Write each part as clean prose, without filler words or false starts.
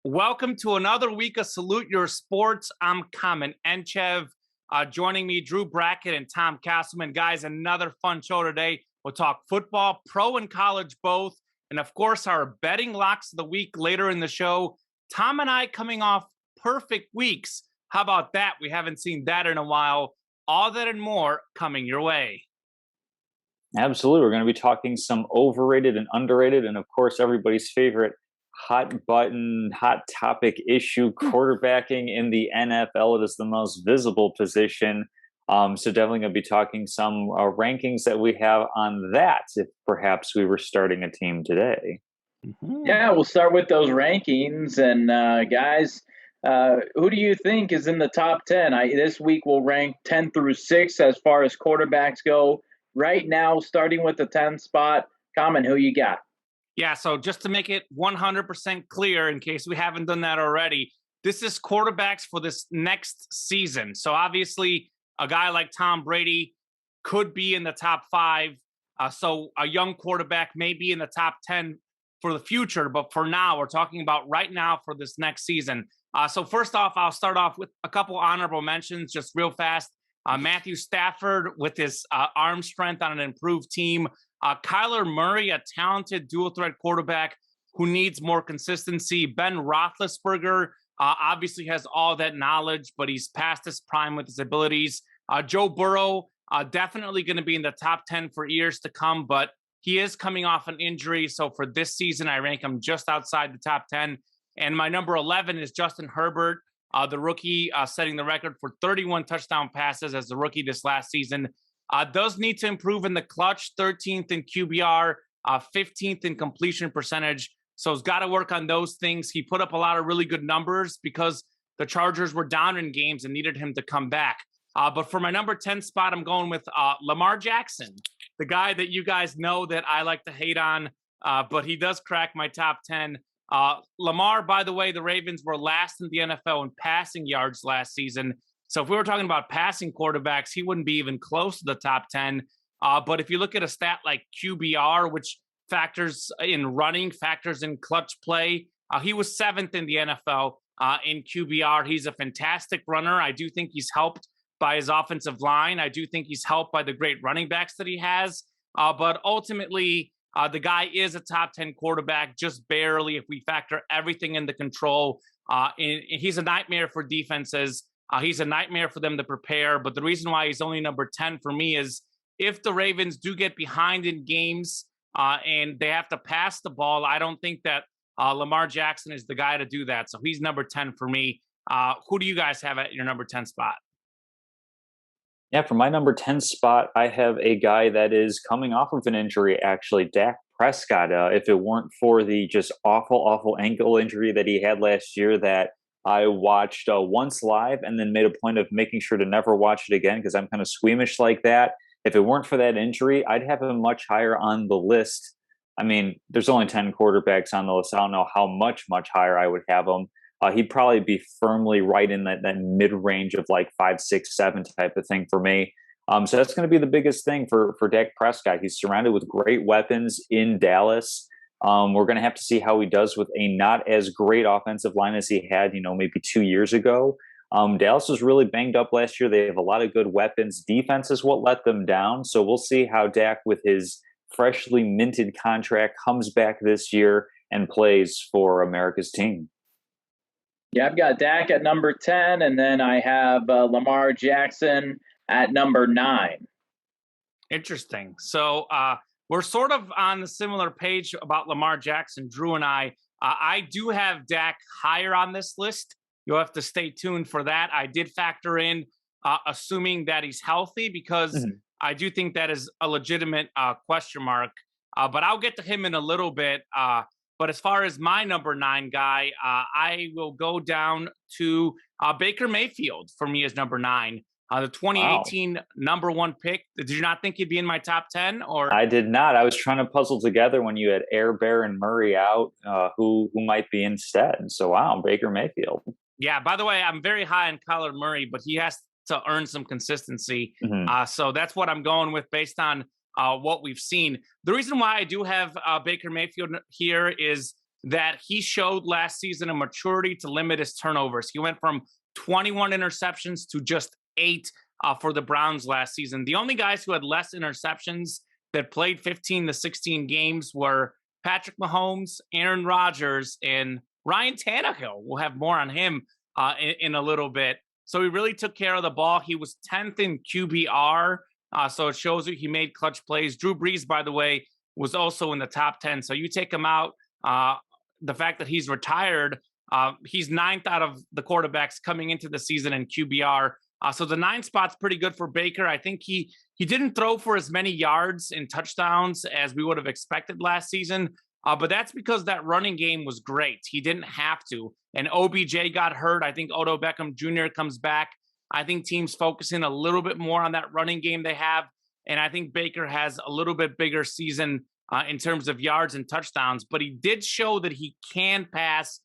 Welcome to another week of Salute Your Sports. I'm Kamen Enchev. Joining me, Drew Brackett and Tom Castleman. Guys, another fun show today. We'll talk football, pro and college both, and of course, our betting locks of the week later in the show. Tom and I coming off perfect weeks. How about that? We haven't seen that in a while. All that and more coming your way. Absolutely. We're going to be talking some overrated and underrated, and of course, everybody's favorite hot button, hot topic issue, quarterbacking in the NFL. It is the most visible position. So definitely going to be talking some rankings that we have on that if perhaps we were starting a team today. Yeah, we'll start with those rankings. And guys, who do you think is in the top 10? This week we'll rank 10 through 6 as far as quarterbacks go. Right now, starting with the 10th spot, Common, who you got? Yeah, so just to make it 100% clear, in case we haven't done that already, this is quarterbacks for this next season. So obviously, a guy like Tom Brady could be in the top 5. So a young quarterback may be in the top 10 for the future. But for now, we're talking about right now for this next season. So first off, I'll start off with a couple honorable mentions just real fast. Matthew Stafford with his arm strength on an improved team. Kyler Murray, a talented dual-threat quarterback who needs more consistency. Ben Roethlisberger obviously has all that knowledge, but he's past his prime with his abilities. Joe Burrow, definitely going to be in the top 10 for years to come, but he is coming off an injury. So for this season, I rank him just outside the top 10. And my number 11 is Justin Herbert, the rookie, setting the record for 31 touchdown passes as a rookie this last season. Does need to improve in the clutch, 13th in QBR, 15th in completion percentage. So he's got to work on those things. He put up a lot of really good numbers because the Chargers were down in games and needed him to come back. But for my number 10 spot, I'm going with Lamar Jackson, the guy that you guys know that I like to hate on, but he does crack my top 10. Lamar, by the way, the Ravens were last in the NFL in passing yards last season. So if we were talking about passing quarterbacks, he wouldn't be even close to the top 10. But if you look at a stat like QBR, which factors in running, factors in clutch play, he was 7th in the NFL in QBR. He's a fantastic runner. I do think he's helped by his offensive line. I do think he's helped by the great running backs that he has. But ultimately, the guy is a top 10 quarterback, just barely if we factor everything into control. He's a nightmare for defenses. He's a nightmare for them to prepare. But the reason why he's only number 10 for me is if the Ravens do get behind in games and they have to pass the ball, I don't think that Lamar Jackson is the guy to do that. So he's number 10 for me. Who do you guys have at your number 10 spot? Yeah, for my number 10 spot, I have a guy that is coming off of an injury, actually, Dak Prescott. If it weren't for the just awful ankle injury that he had last year that I watched once live and then made a point of making sure to never watch it again because I'm kind of squeamish like that. If it weren't for that injury, I'd have him much higher on the list. I mean, there's only 10 quarterbacks on the list. I don't know how much higher I would have him. He'd probably be firmly right in that mid-range of like 5, 6, 7 type of thing for me. So that's going to be the biggest thing for Dak Prescott. He's surrounded with great weapons in Dallas. We're going to have to see how he does with a not as great offensive line as he had, maybe 2 years ago. Dallas was really banged up last year. They have a lot of good weapons. Defense is what let them down. So we'll see how Dak, with his freshly minted contract, comes back this year and plays for America's team. Yeah, I've got Dak at number 10, and then I have Lamar Jackson at number 9. Interesting. So we're sort of on the similar page about Lamar Jackson, Drew and I. I do have Dak higher on this list. You'll have to stay tuned for that. I did factor in assuming that he's healthy because I do think that is a legitimate question mark. But I'll get to him in a little bit. But as far as my number 9 guy, I will go down to Baker Mayfield for me as number 9. The 2018 number 1 pick. Did you not think he'd be in my top 10? Or I did not. I was trying to puzzle together when you had Air Bear and Murray out, who might be instead. So, wow, Baker Mayfield. Yeah, by the way, I'm very high on Kyler Murray, but he has to earn some consistency. So that's what I'm going with based on what we've seen. The reason why I do have Baker Mayfield here is that he showed last season a maturity to limit his turnovers. He went from 21 interceptions to just 8 for the Browns last season. The only guys who had less interceptions that played 15 to 16 games were Patrick Mahomes, Aaron Rodgers, and Ryan Tannehill. We'll have more on him in a little bit. So he really took care of the ball. He was 10th in QBR, so it shows you he made clutch plays. Drew Brees, by the way, was also in the top 10. So you take him out, the fact that he's retired, he's 9th out of the quarterbacks coming into the season in QBR. So the 9 spot's pretty good for Baker. I think he didn't throw for as many yards and touchdowns as we would have expected last season, but that's because that running game was great. He didn't have to. And OBJ got hurt. I think Odell Beckham Jr. comes back. I think teams focusing a little bit more on that running game they have. And I think Baker has a little bit bigger season in terms of yards and touchdowns, but he did show that he can pass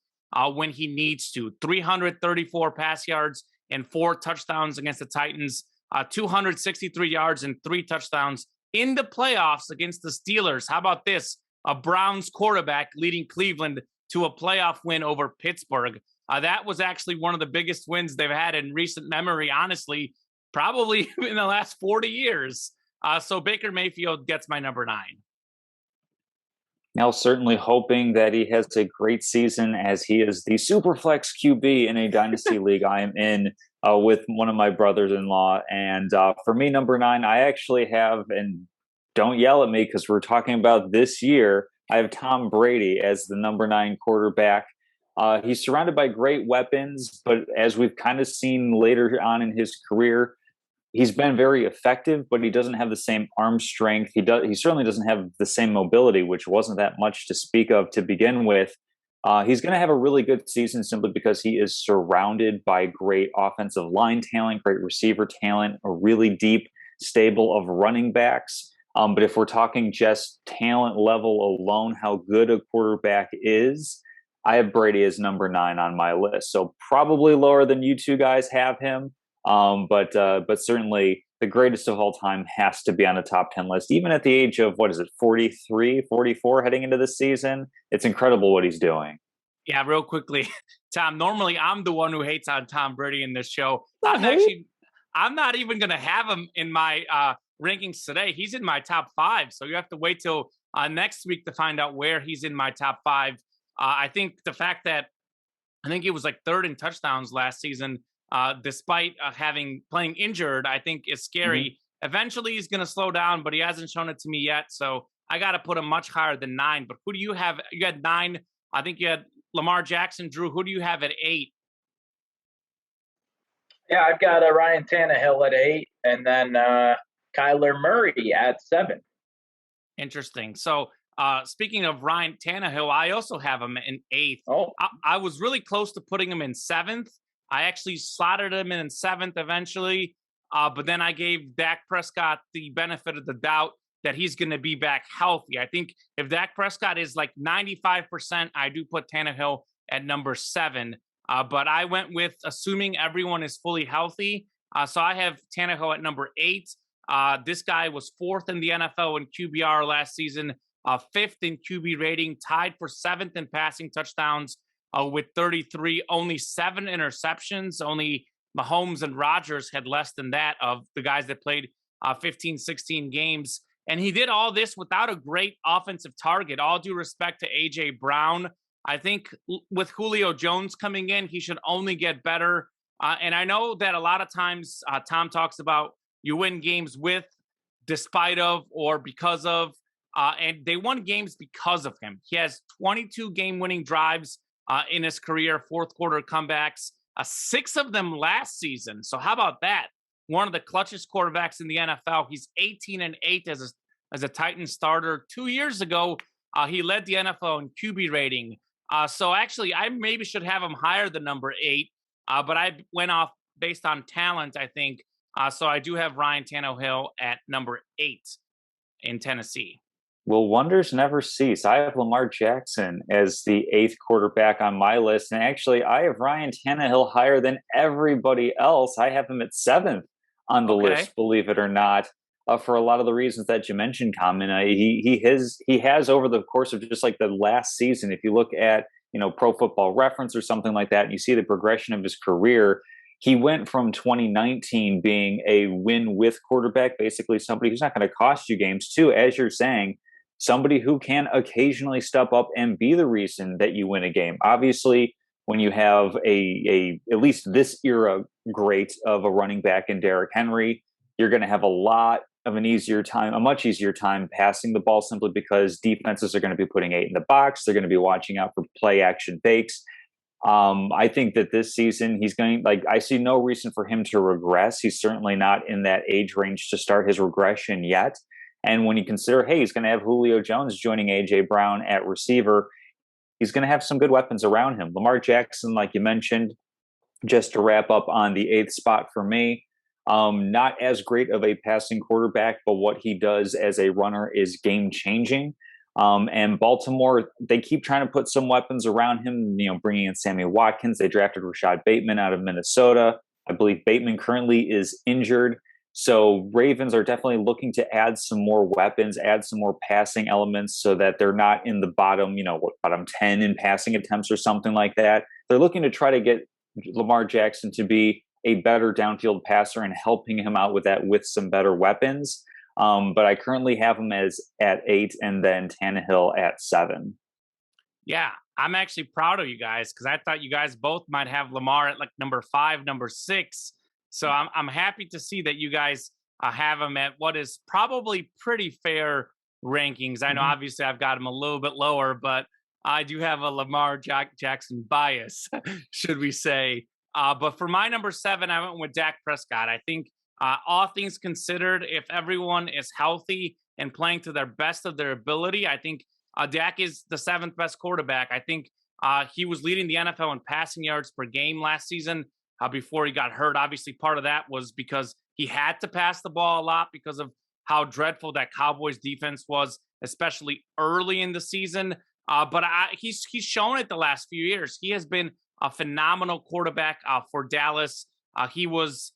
when he needs to. 334 pass yards and 4 touchdowns against the Titans, 263 yards and 3 touchdowns in the playoffs against the Steelers. How about this? A Browns quarterback leading Cleveland to a playoff win over Pittsburgh. That was actually one of the biggest wins they've had in recent memory, honestly, probably in the last 40 years. So Baker Mayfield gets my number 9. Now, certainly hoping that he has a great season, as he is the Superflex QB in a dynasty league I am in with one of my brothers-in-law. And for me, number 9, I actually have, and don't yell at me because we're talking about this year, I have Tom Brady as the number 9 quarterback. He's surrounded by great weapons, but as we've kind of seen later on in his career, he's been very effective, but he doesn't have the same arm strength. He certainly doesn't have the same mobility, which wasn't that much to speak of to begin with. He's going to have a really good season simply because he is surrounded by great offensive line talent, great receiver talent, a really deep stable of running backs. But if we're talking just talent level alone, how good a quarterback is, I have Brady as number 9 on my list. So probably lower than you two guys have him. But certainly the greatest of all time has to be on a top 10 list, even at the age of, 43, 44 heading into this season. It's incredible what he's doing. Yeah, real quickly, Tom, normally I'm the one who hates on Tom Brady in this show. I'm not even going to have him in my rankings today. He's in my top 5. So you have to wait till next week to find out where he's in my top 5. I think the fact that I think he was like 3rd in touchdowns last season, despite playing injured, I think is scary. Mm-hmm. Eventually he's going to slow down, but he hasn't shown it to me yet. So I got to put him much higher than 9. But who do you have? You had 9. I think you had Lamar Jackson. Drew, who do you have at 8? Yeah, I've got Ryan Tannehill at 8, and then Kyler Murray at 7. Interesting. So speaking of Ryan Tannehill, I also have him in 8th. Oh. I was really close to putting him in 7th. I actually slotted him in 7th eventually, but then I gave Dak Prescott the benefit of the doubt that he's going to be back healthy. I think if Dak Prescott is like 95%, I do put Tannehill at number 7. But I went with assuming everyone is fully healthy. So I have Tannehill at number 8. This guy was 4th in the NFL in QBR last season, 5th in QB rating, tied for 7th in passing touchdowns with 33, only 7 interceptions. Only Mahomes and Rodgers had less than that of the guys that played 15, 16 games. And he did all this without a great offensive target. All due respect to A.J. Brown. I think with Julio Jones coming in, he should only get better. And I know that a lot of times Tom talks about you win games with, despite of, or because of, and they won games because of him. He has 22 game-winning drives in his career, fourth quarter comebacks, 6 of them last season. So how about that? One of the clutchest quarterbacks in the NFL. He's 18-8 as a Titan starter. 2 years ago, he led the NFL in QB rating. So actually, I maybe should have him higher than number 8, but I went off based on talent, I think. So I do have Ryan Tannehill at number 8 in Tennessee. Well, wonders never cease. I have Lamar Jackson as the 8th quarterback on my list. And actually, I have Ryan Tannehill higher than everybody else. I have him at 7th on the list, believe it or not. for a lot of the reasons that you mentioned, Common. He has over the course of just like the last season, if you look at, Pro Football Reference or something like that, and you see the progression of his career, he went from 2019 being a win with quarterback, basically somebody who's not going to cost you games, to, as you're saying, somebody who can occasionally step up and be the reason that you win a game. Obviously, when you have a at least this era great of a running back in Derrick Henry, you're going to have a much easier time passing the ball, simply because defenses are going to be putting 8 in the box. They're going to be watching out for play action fakes. I think that this season I see no reason for him to regress. He's certainly not in that age range to start his regression yet. And when you consider, hey, he's going to have Julio Jones joining A.J. Brown at receiver, he's going to have some good weapons around him. Lamar Jackson, like you mentioned, just to wrap up on the 8th spot for me, not as great of a passing quarterback, but what he does as a runner is game-changing. And Baltimore, they keep trying to put some weapons around him, bringing in Sammy Watkins. They drafted Rashad Bateman out of Minnesota. I believe Bateman currently is injured. So Ravens are definitely looking to add some more weapons, add some more passing elements so that they're not in the bottom 10 in passing attempts or something like that. They're looking to try to get Lamar Jackson to be a better downfield passer and helping him out with that with some better weapons. But I currently have him as at 8 and then Tannehill at 7. Yeah, I'm actually proud of you guys because I thought you guys both might have Lamar at like number 5, number 6. So I'm happy to see that you guys have him at what is probably pretty fair rankings. I know obviously I've got him a little bit lower, but I do have a Lamar Jackson bias, should we say. But for my number 7, I went with Dak Prescott. I think all things considered, if everyone is healthy and playing to their best of their ability, I think Dak is the 7th best quarterback. I think he was leading the NFL in passing yards per game last season before he got hurt. Obviously, part of that was because he had to pass the ball a lot because of how dreadful that Cowboys defense was, especially early in the season. But he's shown it the last few years. He has been a phenomenal quarterback for Dallas. He was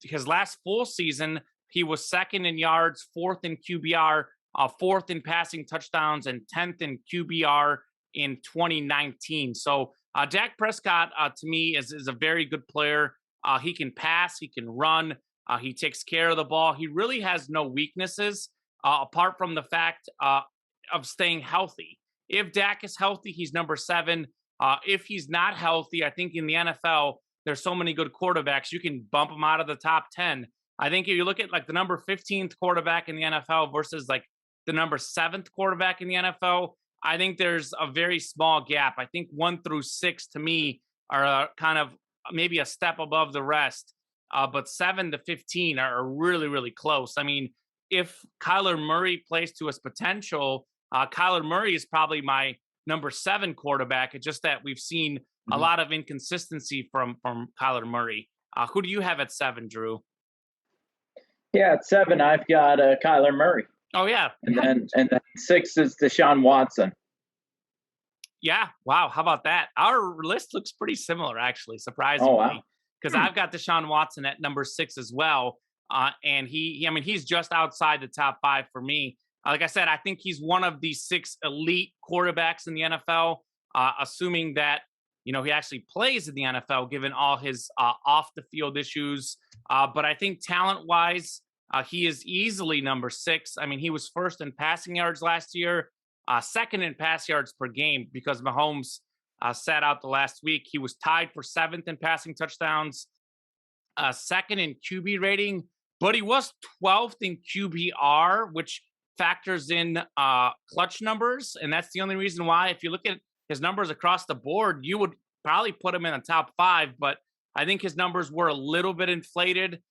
his last full season, he was 2nd in yards, 4th in QBR, 4th in passing touchdowns, and 10th in QBR in 2019. So Dak Prescott, to me, is a very good player. He can pass, he can run, he takes care of the ball. He really has no weaknesses apart from the fact of staying healthy. If Dak is healthy, he's number 7. If he's not healthy, I think in the NFL, there's so many good quarterbacks, you can bump him out of the top 10. I think if you look at like the number 15th quarterback in the NFL versus like the number 7th quarterback in the NFL, I think there's a very small gap. I think 1 through 6 to me are kind of maybe a step above the rest. But 7 to 15 are really, really close. I mean, if Kyler Murray plays to his potential, Kyler Murray is probably my number 7 quarterback. It's just that we've seen a lot of inconsistency from Kyler Murray. Who do you have at 7, Drew? Yeah, at 7, I've got Kyler Murray. Oh yeah, and then 6 is Deshaun Watson. Yeah, wow, how about that? Our list looks pretty similar, actually, surprisingly, because I've got Deshaun Watson at number 6 as well, and he's just outside the top 5 for me. Like I said, I think he's one of the 6 elite quarterbacks in the NFL, assuming that he actually plays in the NFL, given all his off the field issues. But I think talent-wise, he is easily number 6. I mean, he was 1st in passing yards last year, 2nd in pass yards per game because Mahomes sat out the last week. He was tied for 7th in passing touchdowns, 2nd in QB rating, but he was 12th in QBR, which factors in clutch numbers. And that's the only reason why, if you look at his numbers across the board, you would probably put him in the top 5. But I think his numbers were a little bit inflated,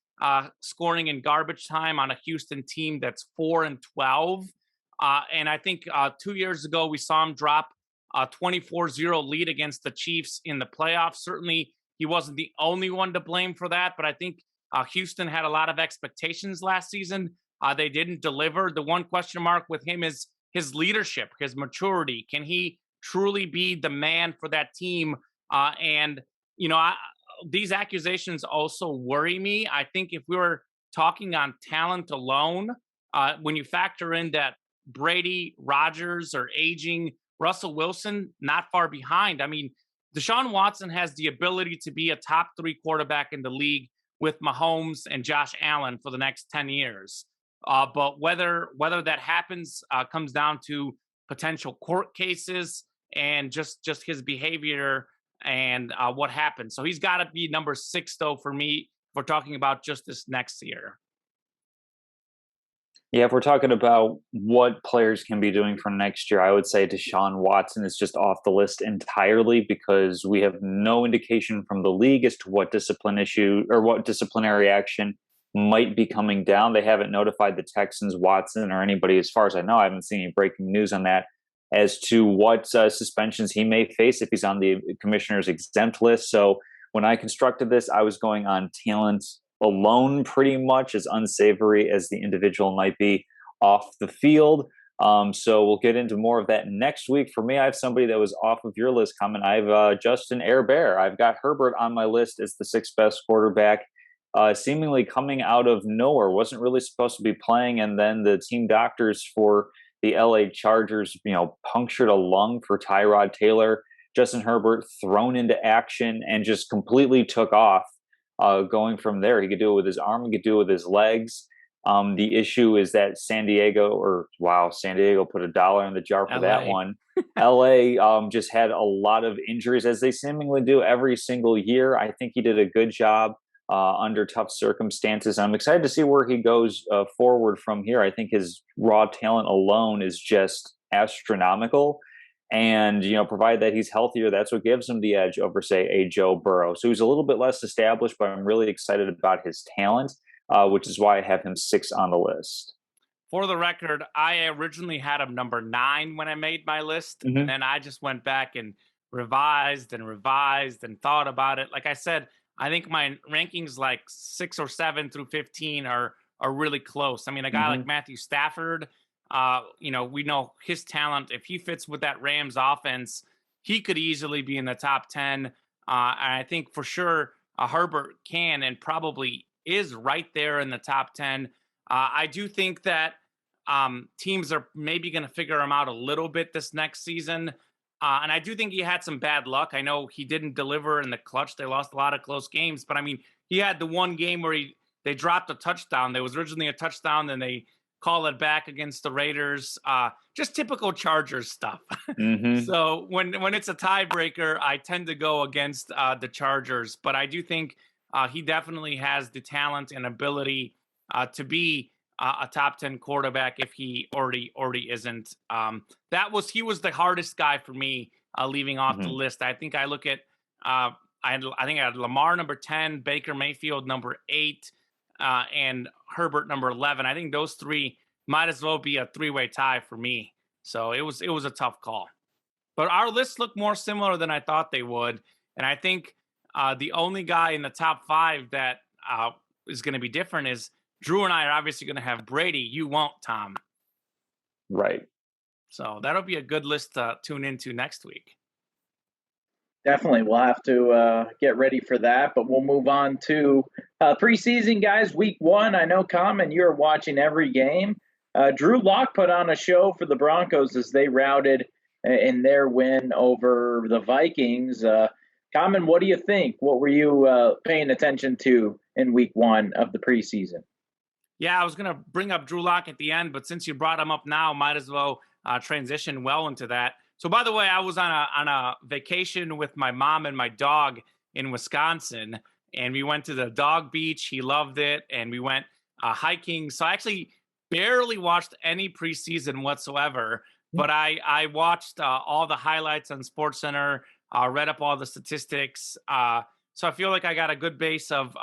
scoring in garbage time on a Houston team that's 4-12. And I think 2 years ago, we saw him drop a 24-0 lead against the Chiefs in the playoffs. Certainly, he wasn't the only one to blame for that, but I think Houston had a lot of expectations last season. They didn't deliver. The one question mark with him is his leadership, his maturity. Can he truly be the man for that team? These accusations also worry me. I think if we were talking on talent alone, when you factor in that Brady, Rodgers are aging, Russell Wilson not far behind. I mean, Deshaun Watson has the ability to be a top 3 quarterback in the league with Mahomes and Josh Allen for the next 10 years. But whether that happens comes down to potential court cases and just his behavior and what happens. So he's got to be number 6, though, for me, if we're talking about just this next year. Yeah, if we're talking about what players can be doing for next year, I would say Deshaun Watson is just off the list entirely because we have no indication from the league as to what discipline issue or what disciplinary action might be coming down. They haven't notified the Texans, Watson, or anybody, as far as I know. I haven't seen any breaking news on that as to what suspensions he may face if he's on the commissioner's exempt list. So when I constructed this, I was going on talent alone, pretty much, as unsavory as the individual might be off the field. So we'll get into more of that next week. For me, I have somebody that was off of your list coming. I have Justin Herbert. I've got Herbert on my list as the 6th best quarterback, seemingly coming out of nowhere. Wasn't really supposed to be playing, and then the team doctors for the LA Chargers, punctured a lung for Tyrod Taylor. Justin Herbert thrown into action and just completely took off. Going from there, he could do it with his arm, he could do it with his legs. The issue is that San Diego put $1 in the jar for that one. LA just had a lot of injuries, as they seemingly do every single year. I think he did a good job under tough circumstances. I'm excited to see where he goes forward from here. I think his raw talent alone is just astronomical. And, provided that he's healthier, that's what gives him the edge over, say, a Joe Burrow. So he's a little bit less established, but I'm really excited about his talent, which is why I have him 6 on the list. For the record, I originally had him number 9 when I made my list. And then I just went back and revised and thought about it. Like I said, I think my rankings like 6 or 7 through 15 are really close. I mean, a guy like Matthew Stafford, we know his talent. If he fits with that Rams offense, he could easily be in the top 10. And I think for sure Herbert can and probably is right there in the top 10. I do think that teams are maybe going to figure him out a little bit this next season. And I do think he had some bad luck. I know he didn't deliver in the clutch. They lost a lot of close games. But, I mean, he had the one game where they dropped a touchdown. There was originally a touchdown, then they call it back against the Raiders. Just typical Chargers stuff. So when it's a tiebreaker, I tend to go against the Chargers. But I do think he definitely has the talent and ability to be a top 10 quarterback if he already isn't. He was the hardest guy for me leaving off the list. I think I look at I think I had Lamar number 10, Baker Mayfield number 8, and Herbert number 11. I think those 3 might as well be a 3-way tie for me. So it was a tough call. But our lists look more similar than I thought they would. And I think the only guy in the top 5 that is going to be different is Drew and I are obviously going to have Brady. You won't, Tom. Right. So that'll be a good list to tune into next week. Definitely. We'll have to get ready for that, but we'll move on to preseason, guys. Week 1, I know, Common, you're watching every game. Drew Lock put on a show for the Broncos as they routed in their win over the Vikings. Common, what do you think? What were you paying attention to in week 1 of the preseason? Yeah, I was going to bring up Drew Lock at the end, but since you brought him up now, might as well transition well into that. So, by the way, I was on a vacation with my mom and my dog in Wisconsin, and we went to the dog beach. He loved it, and we went hiking. So I actually barely watched any preseason whatsoever, but I watched all the highlights on SportsCenter, read up all the statistics. So I feel like I got a good base of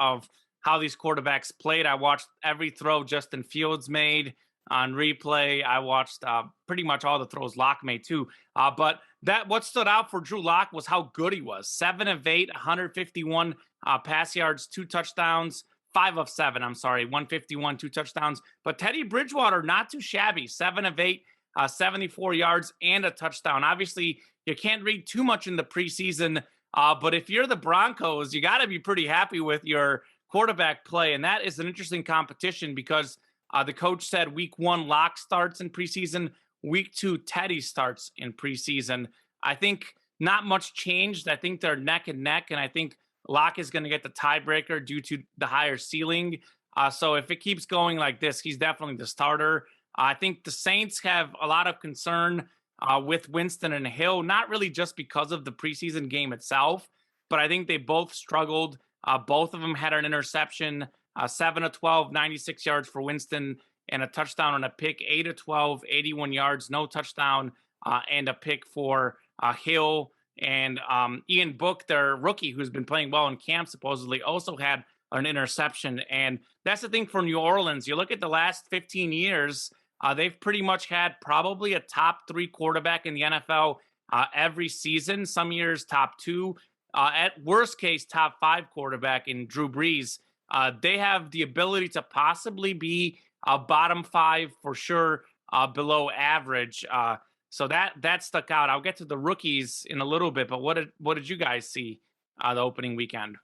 how these quarterbacks played. I watched every throw Justin Fields made on replay. I watched pretty much all the throws Lock made too. But what stood out for Drew Lock was how good he was. 7 of 8, 151 pass yards, 2 touchdowns, 5 of 7, 151, 2 touchdowns. But Teddy Bridgewater, not too shabby. 7 of 8, 74 yards and a touchdown. Obviously, you can't read too much in the preseason, but if you're the Broncos, you got to be pretty happy with your quarterback play. And that is an interesting competition because the coach said week 1 Lock starts in preseason, week 2 Teddy starts in preseason. I think not much changed. I think they're neck and neck, and I think Lock is going to get the tiebreaker due to the higher ceiling. So if it keeps going like this, he's definitely the starter. I think the Saints have a lot of concern with Winston and Hill, not really just because of the preseason game itself, but I think they both struggled. Both of them had an interception, 7 of 12, 96 yards for Winston, and a touchdown and a pick, 8 of 12, 81 yards, no touchdown, and a pick for Hill. And Ian Book, their rookie, who's been playing well in camp, supposedly also had an interception. And that's the thing for New Orleans. You look at the last 15 years, they've pretty much had probably a top 3 quarterback in the NFL every season. Some years top 2, at worst case top 5 quarterback in Drew Brees. They have the ability to possibly be bottom 5 for sure, below average. So that stuck out. I'll get to the rookies in a little bit, but what did you guys see the opening weekend?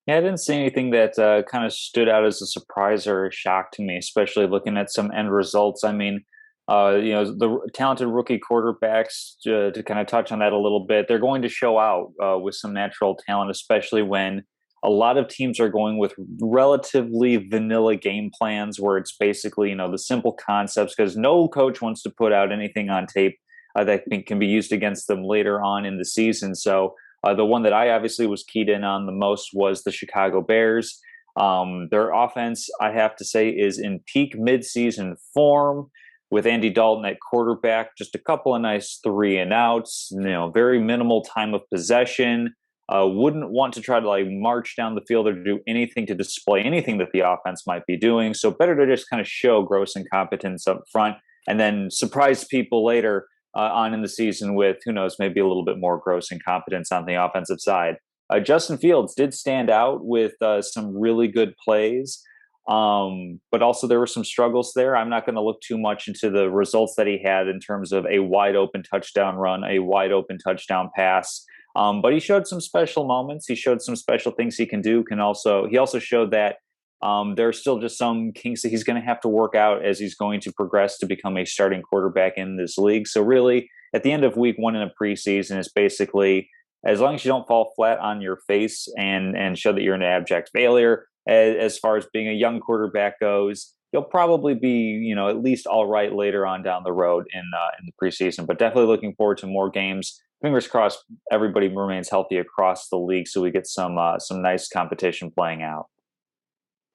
Yeah, I didn't see anything that kind of stood out as a surprise or a shock to me, especially looking at some end results. I mean, the talented rookie quarterbacks, to kind of touch on that a little bit, they're going to show out with some natural talent, especially when a lot of teams are going with relatively vanilla game plans where it's basically, the simple concepts, because no coach wants to put out anything on tape that can be used against them later on in the season. So the one that I obviously was keyed in on the most was the Chicago Bears. Their offense, I have to say, is in peak midseason form with Andy Dalton at quarterback, just a couple of nice 3 and outs, very minimal time of possession. Wouldn't want to try to march down the field or do anything to display anything that the offense might be doing. So better to just kind of show gross incompetence up front and then surprise people later on in the season with, who knows, maybe a little bit more gross incompetence on the offensive side. Justin Fields did stand out with some really good plays, but also there were some struggles there. I'm not going to look too much into the results that he had in terms of a wide open touchdown run, a wide open touchdown pass. But he showed some special moments. He showed some special things he can do. He also showed that there are still just some kinks that he's going to have to work out as he's going to progress to become a starting quarterback in this league. So really, at the end of week 1 in a preseason is basically, as long as you don't fall flat on your face and show that you're an abject failure, as far as being a young quarterback goes, you'll probably be, at least all right later on down the road in the preseason. But definitely looking forward to more games. Fingers crossed everybody remains healthy across the league so we get some nice competition playing out.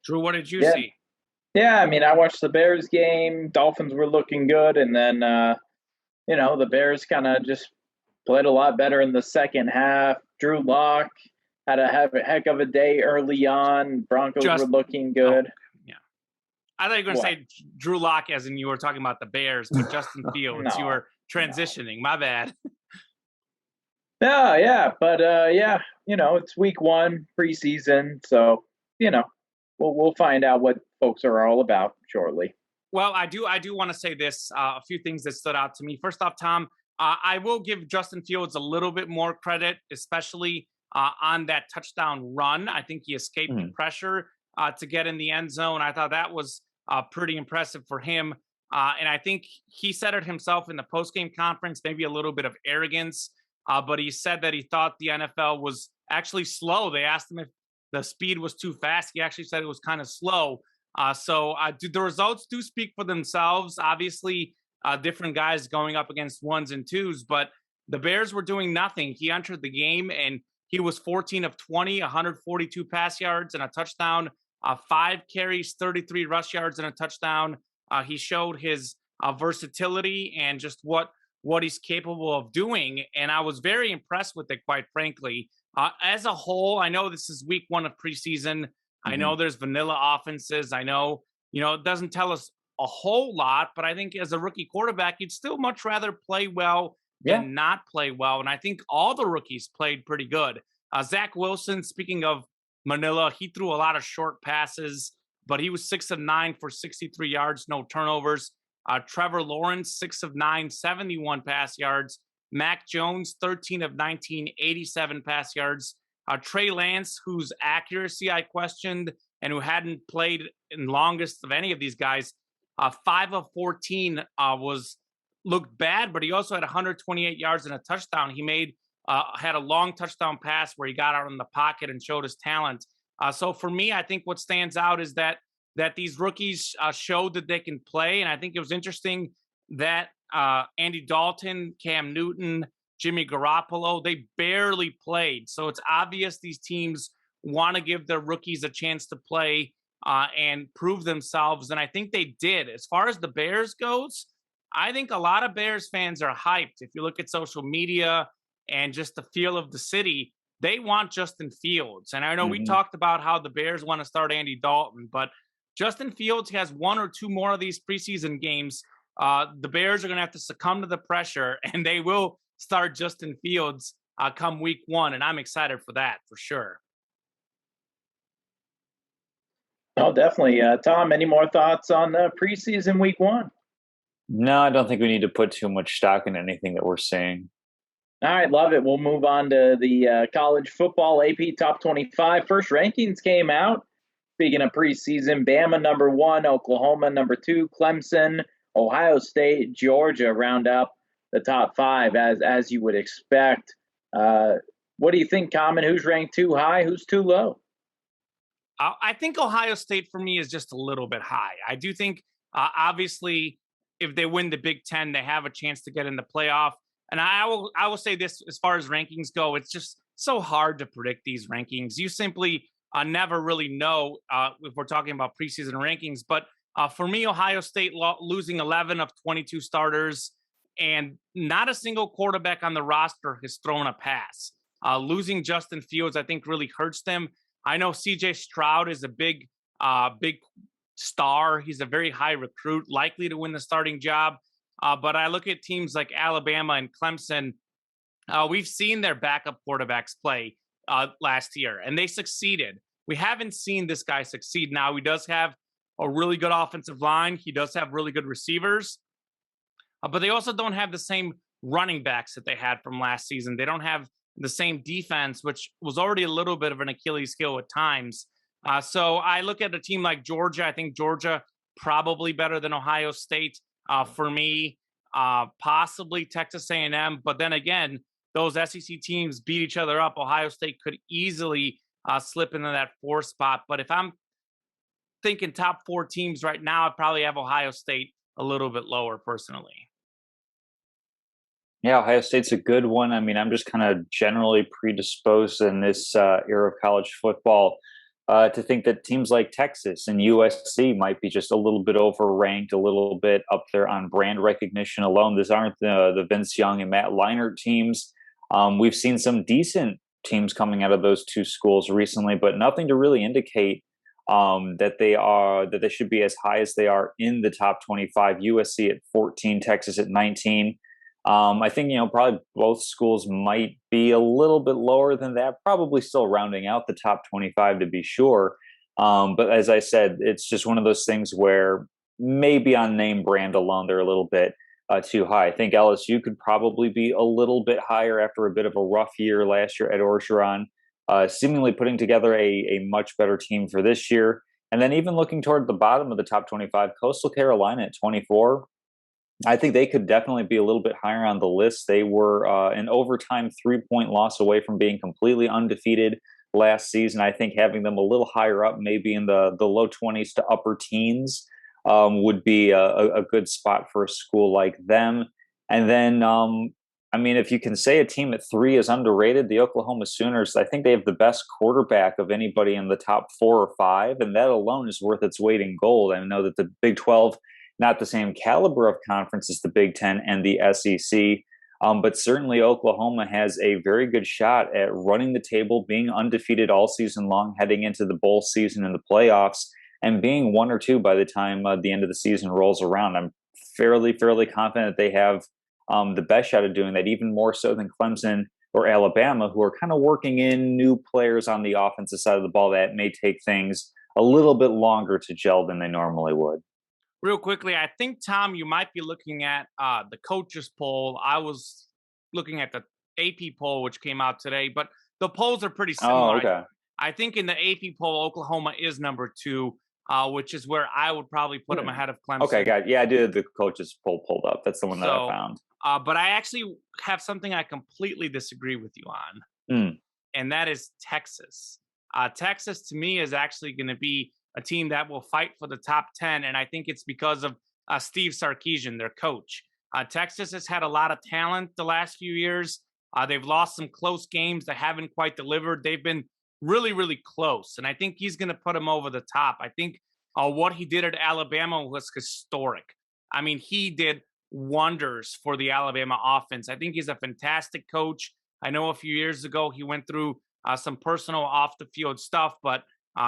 Drew, what did you see? Yeah, I mean, I watched the Bears game. Dolphins were looking good, and then the Bears kind of just played a lot better in the second half. Drew Lock had a heck of a day early on. Broncos were looking good. Oh, yeah, I thought you were going to say Drew Lock as in you were talking about the Bears, but Justin Fields. You were transitioning. My bad. Yeah, but it's week 1 preseason, so we'll find out what folks are all about shortly. Well, I do want to say this, a few things that stood out to me. First off, Tom, I will give Justin Fields a little bit more credit, especially on that touchdown run. I think he escaped the pressure to get in the end zone. I thought that was pretty impressive for him. And I think he said it himself in the postgame conference, maybe a little bit of arrogance, but he said that he thought the NFL was actually slow. They asked him if the speed was too fast. He actually said it was kind of slow. So the results do speak for themselves. Obviously, different guys going up against 1s and 2s, but the Bears were doing nothing. He entered the game and he was 14 of 20, 142 pass yards and a touchdown, 5 carries, 33 rush yards and a touchdown. He showed his versatility and just what he's capable of doing. And I was very impressed with it, quite frankly. As a whole, I know this is week 1 of preseason. I know there's vanilla offenses. I know, it doesn't tell us a whole lot, but I think as a rookie quarterback, you'd still much rather play well than not play well. And I think all the rookies played pretty good. Zach Wilson, speaking of Manila, he threw a lot of short passes, but he was 6 of 9 for 63 yards, no turnovers. Trevor Lawrence, 6 of 9, 71 pass yards. Mac Jones, 13 of 19, 87 pass yards. Trey Lance, whose accuracy I questioned and who hadn't played in longest of any of these guys, 5 of 14 looked bad, but he also had 128 yards and a touchdown. He had a long touchdown pass where he got out in the pocket and showed his talent. So for me, I think what stands out is that these rookies showed that they can play. And I think it was interesting that Andy Dalton, Cam Newton, Jimmy Garoppolo, they barely played. So it's obvious these teams want to give their rookies a chance to play and prove themselves. And I think they did. As far as the Bears goes, I think a lot of Bears fans are hyped. If you look at social media and just the feel of the city, they want Justin Fields. And I know we talked about how the Bears want to start Andy Dalton, but Justin Fields has 1 or 2 more of these preseason games. The Bears are going to have to succumb to the pressure, and they will start Justin Fields come week 1. And I'm excited for that, for sure. Oh, definitely. Tom, any more thoughts on preseason week 1? No, I don't think we need to put too much stock in anything that we're seeing. All right, love it. We'll move on to the college football AP Top 25. First rankings came out. Speaking of preseason, Bama number 1, Oklahoma number 2, Clemson, Ohio State, Georgia round up the top 5 as you would expect. What do you think, Common? Who's ranked too high? Who's too low? I think Ohio State for me is just a little bit high. I do think, obviously, if they win the Big Ten, they have a chance to get in the playoff. And I will say this, as far as rankings go, it's just so hard to predict these rankings. You simply never really know if we're talking about preseason rankings. But for me, Ohio State losing 11 of 22 starters and not a single quarterback on the roster has thrown a pass. Losing Justin Fields, I think, really hurts them. I know C.J. Stroud is a big star. He's a very high recruit, likely to win the starting job. But I look at teams like Alabama and Clemson. We've seen their backup quarterbacks play last year, and they succeeded. We haven't seen this guy succeed. Now, he does have a really good offensive line. He does have really good receivers. But they also don't have the same running backs that they had from last season. They don't have the same defense, which was already a little bit of an Achilles heel at times. So I look at a team like Georgia. I think Georgia probably better than Ohio State. For me, possibly Texas A&M. But then again, those SEC teams beat each other up. Ohio State could easily slip into that 4th spot. But if I'm thinking top 4 teams right now, I'd probably have Ohio State a little bit lower personally. Yeah, Ohio State's a good one. I mean, I'm just kind of generally predisposed in this era of college football to think that teams like Texas and USC might be just a little bit overranked, a little bit up there on brand recognition alone. These aren't the Vince Young and Matt Leinart teams. We've seen some decent teams coming out of those 2 schools recently, but nothing to really indicate that they should be as high as they are in the top 25. USC at 14, Texas at 19. I think, probably both schools might be a little bit lower than that, probably still rounding out the top 25 to be sure. But as I said, it's just one of those things where maybe on name brand alone, they're a little bit too high. I think LSU could probably be a little bit higher after a bit of a rough year last year at Orgeron, seemingly putting together a much better team for this year. And then even looking toward the bottom of the top 25, Coastal Carolina at 24, I think they could definitely be a little bit higher on the list. They were an overtime 3-point loss away from being completely undefeated last season. I think having them a little higher up, maybe in the low 20s to upper teens, would be a good spot for a school like them. And then, if you can say a team at 3 is underrated, the Oklahoma Sooners, I think they have the best quarterback of anybody in the top 4 or 5, and that alone is worth its weight in gold. I know that the Big 12, not the same caliber of conference as the Big Ten and the SEC, but certainly Oklahoma has a very good shot at running the table, being undefeated all season long, heading into the bowl season and the playoffs, and being 1 or 2 by the time the end of the season rolls around. I'm fairly confident that they have the best shot of doing that, even more so than Clemson or Alabama, who are kind of working in new players on the offensive side of the ball that may take things a little bit longer to gel than they normally would. Real quickly, I think, Tom, you might be looking at the coaches poll. I was looking at the AP poll, which came out today. But the polls are pretty similar. Oh, okay. I think in the AP poll, Oklahoma is number 2, which is where I would probably put them ahead of Clemson. Okay, got it. Yeah, I did the coaches poll pulled up. That's the one that I found. But I actually have something I completely disagree with you on, and that is Texas. Texas, to me, is actually going to be a team that will fight for the top 10, and I think it's because of Steve Sarkisian, their coach. Texas has had a lot of talent the last few years. They've lost some close games. They haven't quite delivered. They've been really, really close, and I think he's going to put them over the top. I think what he did at Alabama was historic. I mean, he did wonders for the Alabama offense. I think he's a fantastic coach. I know a few years ago he went through some personal off-the-field stuff, but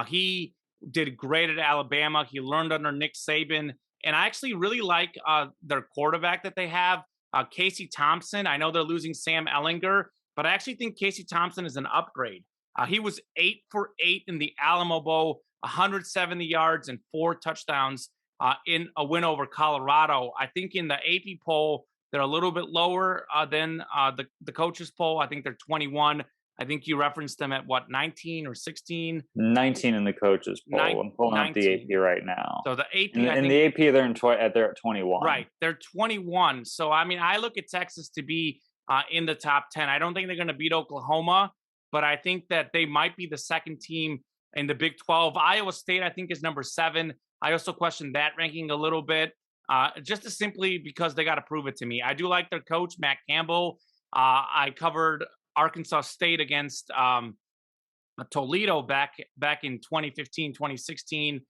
he did great at Alabama. He learned under Nick Saban, and I actually really like their quarterback that they have, Casey Thompson. I know they're losing Sam Ehlinger, but I actually think Casey Thompson is an upgrade. He was 8 for 8 in the Alamo Bowl, 170 yards and 4 touchdowns in a win over Colorado. I think in the AP poll, they're a little bit lower than the coaches poll. I think they're 21. I think you referenced them at 19 or 16? 19 in the coaches poll. I'm pulling up the AP right now. So the AP, in the AP, they're at 21. Right, they're 21. So I mean, I look at Texas to be in the top 10. I don't think they're going to beat Oklahoma, but I think that they might be the second team in the Big 12. Iowa State, I think, is number 7. I also question that ranking a little bit, just as simply because they got to prove it to me. I do like their coach, Matt Campbell. I covered Arkansas State against Toledo back in 2015, 2016.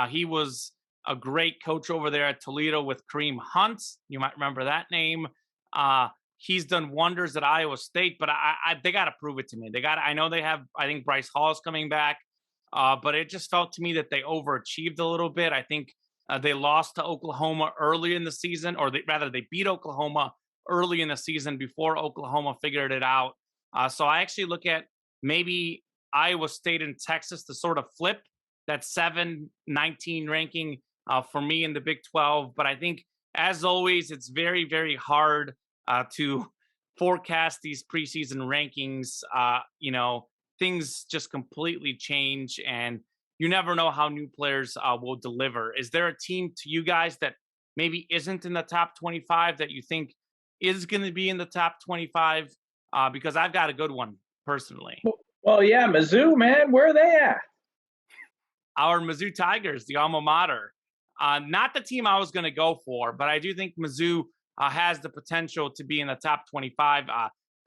He was a great coach over there at Toledo with Kareem Hunt. You might remember that name. He's done wonders at Iowa State, but they got to prove it to me. I know they have, I think Bryce Hall is coming back, but it just felt to me that they overachieved a little bit. I think they lost to Oklahoma early in the season, or they beat Oklahoma early in the season before Oklahoma figured it out. So I actually look at maybe Iowa State and Texas to sort of flip that 7-19 ranking for me in the Big 12. But I think, as always, it's very, very hard to forecast these preseason rankings. Things just completely change, and you never know how new players will deliver. Is there a team to you guys that maybe isn't in the top 25 that you think is going to be in the top 25? Because I've got a good one personally. Well, yeah, Mizzou, man, where are they at? Our Mizzou Tigers, the alma mater. Not the team I was going to go for, but I do think Mizzou has the potential to be in the top 25.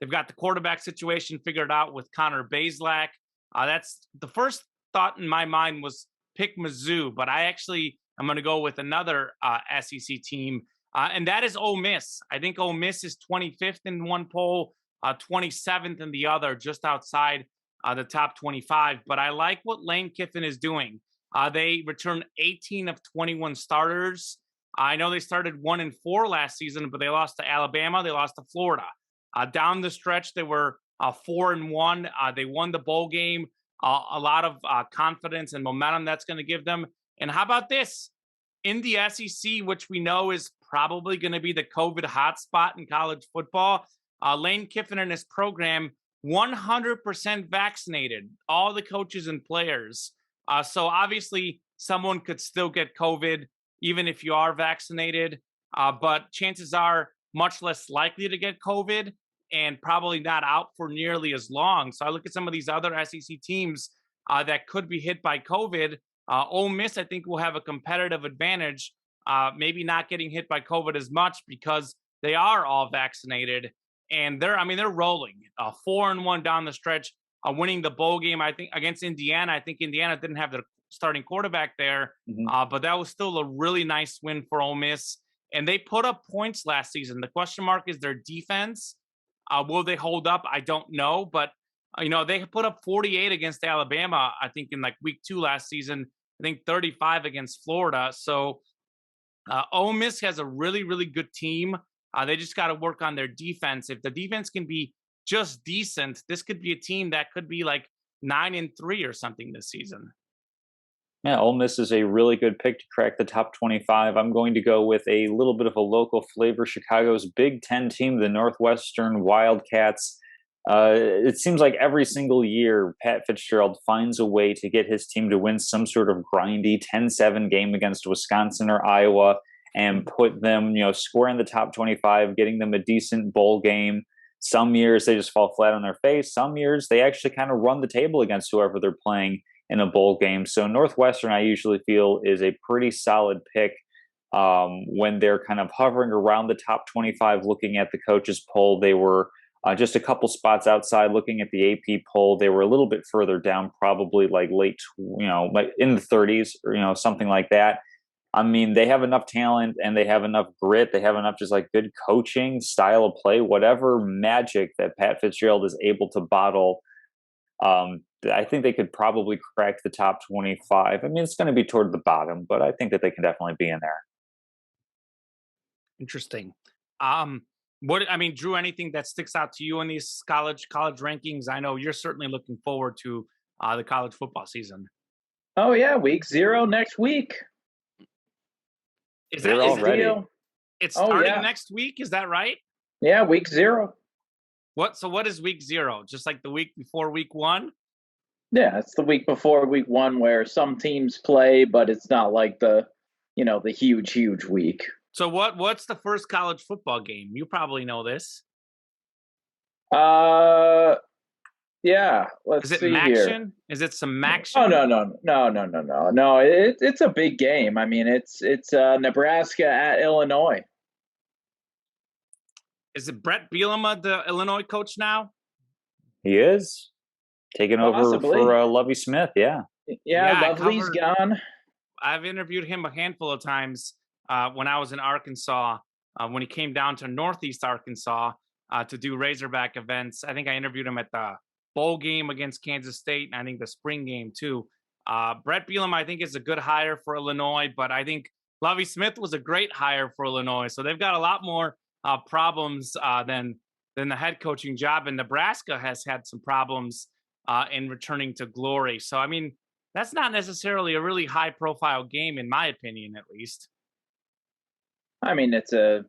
They've got the quarterback situation figured out with Connor Bazelak. That's the first thought in my mind was pick Mizzou, but I'm going to go with another SEC team, and that is Ole Miss. I think Ole Miss is 25th in one poll, 27th in the other, just outside the top 25. But I like what Lane Kiffin is doing. They returned 18 of 21 starters. I know they started 1-4 last season, but they lost to Alabama. They lost to Florida. Down the stretch, they were 4-1. They won the bowl game. A lot of confidence and momentum that's going to give them. And how about this? In the SEC, which we know is probably going to be the COVID hotspot in college football, Lane Kiffin and his program, 100% vaccinated, all the coaches and players. So obviously, someone could still get COVID even if you are vaccinated, but chances are much less likely to get COVID and probably not out for nearly as long. So I look at some of these other SEC teams that could be hit by COVID. Ole Miss, I think, will have a competitive advantage, maybe not getting hit by COVID as much because they are all vaccinated. And they're rolling 4-1 down the stretch, winning the bowl game, I think, against Indiana. I think Indiana didn't have their starting quarterback there, but that was still a really nice win for Ole Miss. And they put up points last season. The question mark is their defense. Will they hold up? I don't know. But, they put up 48 against Alabama, I think, in week 2 last season. I think 35 against Florida. So Ole Miss has a really, really good team. They just got to work on their defense. If the defense can be just decent, this could be a team that could be 9-3 or something this season. Yeah, Ole Miss is a really good pick to crack the top 25. I'm going to go with a little bit of a local flavor. Chicago's Big Ten team, the Northwestern Wildcats. It seems like every single year, Pat Fitzgerald finds a way to get his team to win some sort of grindy 10-7 game against Wisconsin or Iowa and put them, square in the top 25, getting them a decent bowl game. Some years they just fall flat on their face. Some years they actually kind of run the table against whoever they're playing in a bowl game. So Northwestern, I usually feel, is a pretty solid pick when they're kind of hovering around the top 25. Looking at the coaches poll, they were just a couple spots outside. Looking at the AP poll, they were a little bit further down, probably like late, like in the 30s or, something like that. I mean, they have enough talent and they have enough grit. They have enough just like good coaching, style of play, whatever magic that Pat Fitzgerald is able to bottle. I think they could probably crack the top 25. I mean, it's going to be toward the bottom, but I think that they can definitely be in there. Interesting. Drew, anything that sticks out to you in these college rankings? I know you're certainly looking forward to the college football season. Oh yeah, week 0 next week. Is that already? It's starting yeah. next week. Is that right? Yeah, week 0. So what is week 0? Just like the week before week 1? Yeah, it's the week before week 1 where some teams play, but it's not like the huge week. So what's the first college football game? You probably know this. Yeah. Let's see here. Is it some action? Oh no. It's a big game. I mean, it's Nebraska at Illinois. Is it Brett Bielema, the Illinois coach now? He is taking over for Lovie Smith. Yeah. Yeah, Lovely's gone. I've interviewed him a handful of times when I was in Arkansas. When he came down to Northeast Arkansas to do Razorback events, I think I interviewed him at the bowl game against Kansas State, and I think the spring game too. Brett Bielema, I think, is a good hire for Illinois, but I think Lovie Smith was a great hire for Illinois. So they've got a lot more problems than the head coaching job, and Nebraska has had some problems in returning to glory. So I mean, that's not necessarily a really high-profile game, in my opinion, at least. I mean, it's a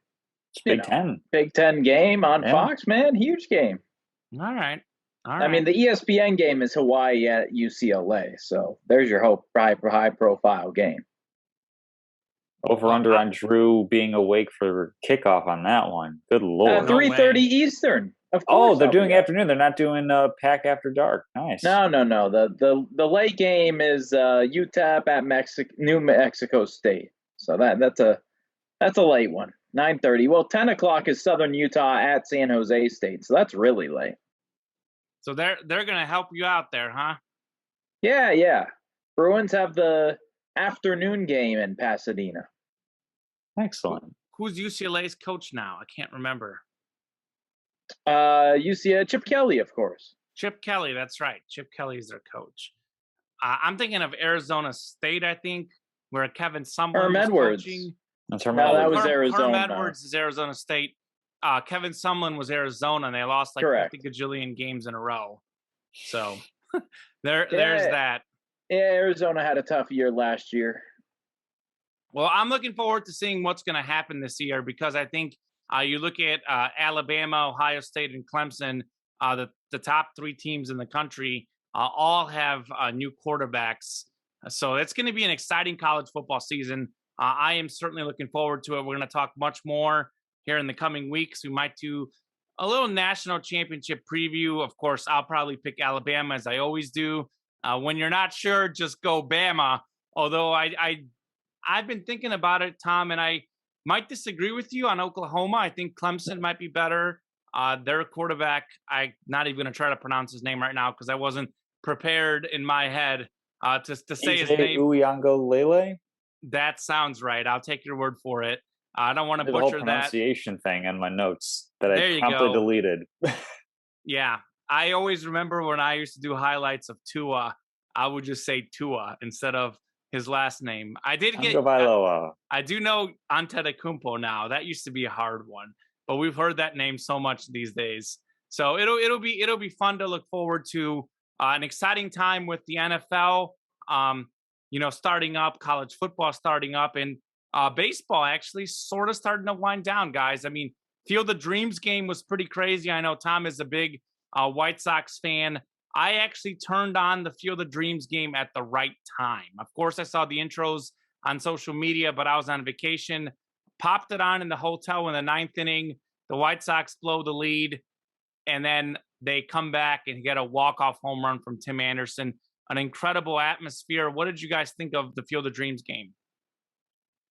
Big Ten. Big Ten game on Fox, man. Huge game. All right. I mean, the ESPN game is Hawaii at UCLA, so there's your high-profile game. Over under on Drew being awake for kickoff on that one. Good Lord. 3:30 Eastern. Of course. Oh, they're doing afternoon. They're not doing Pack After Dark. Nice. No. The late game is UTEP at New Mexico State. So that's a late one. 9:30. Well, 10 o'clock is Southern Utah at San Jose State. So that's really late. So they're going to help you out there, huh? Yeah. Bruins have the afternoon game in Pasadena. Excellent. Who's UCLA's coach now? I can't remember. UCLA, Chip Kelly, of course. Chip Kelly, that's right. Chip Kelly is their coach. I'm thinking of Arizona State, I think, where Kevin Sumlin was coaching. That's Herm Edwards. That was Arizona. Herm Edwards is Arizona State. Kevin Sumlin was Arizona, and they lost like 50 gajillion games in a row. So there's that. Yeah, Arizona had a tough year last year. Well, I'm looking forward to seeing what's going to happen this year because I think you look at Alabama, Ohio State, and Clemson, the top 3 teams in the country, all have new quarterbacks. So it's going to be an exciting college football season. I am certainly looking forward to it. We're going to talk much more here in the coming weeks. We might do a little national championship preview. Of course, I'll probably pick Alabama as I always do. When you're not sure, just go Bama. Although I've been thinking about it, Tom, and I might disagree with you on Oklahoma. I think Clemson might be better. Their quarterback, I'm not even going to try to pronounce his name right now because I wasn't prepared in my head to say his name. Uiagalelei? That sounds right. I'll take your word for it. I don't want to butcher that. There's a whole pronunciation thing on my notes that I promptly deleted. Yeah. I always remember when I used to do highlights of Tua, I would just say Tua instead of his last name. I do know Antetokounmpo now. That used to be a hard one, but we've heard that name so much these days. So it'll be fun to look forward to. An exciting time with the NFL. Starting up, college football starting up, and baseball actually sort of starting to wind down, guys. I mean, Field of Dreams game was pretty crazy. I know Tom is a big White Sox fan, I actually turned on the Field of Dreams game at the right time. Of course, I saw the intros on social media, but I was on vacation. Popped it on in the hotel in the ninth inning. The White Sox blow the lead, and then they come back and get a walk-off home run from Tim Anderson. An incredible atmosphere. What did you guys think of the Field of Dreams game?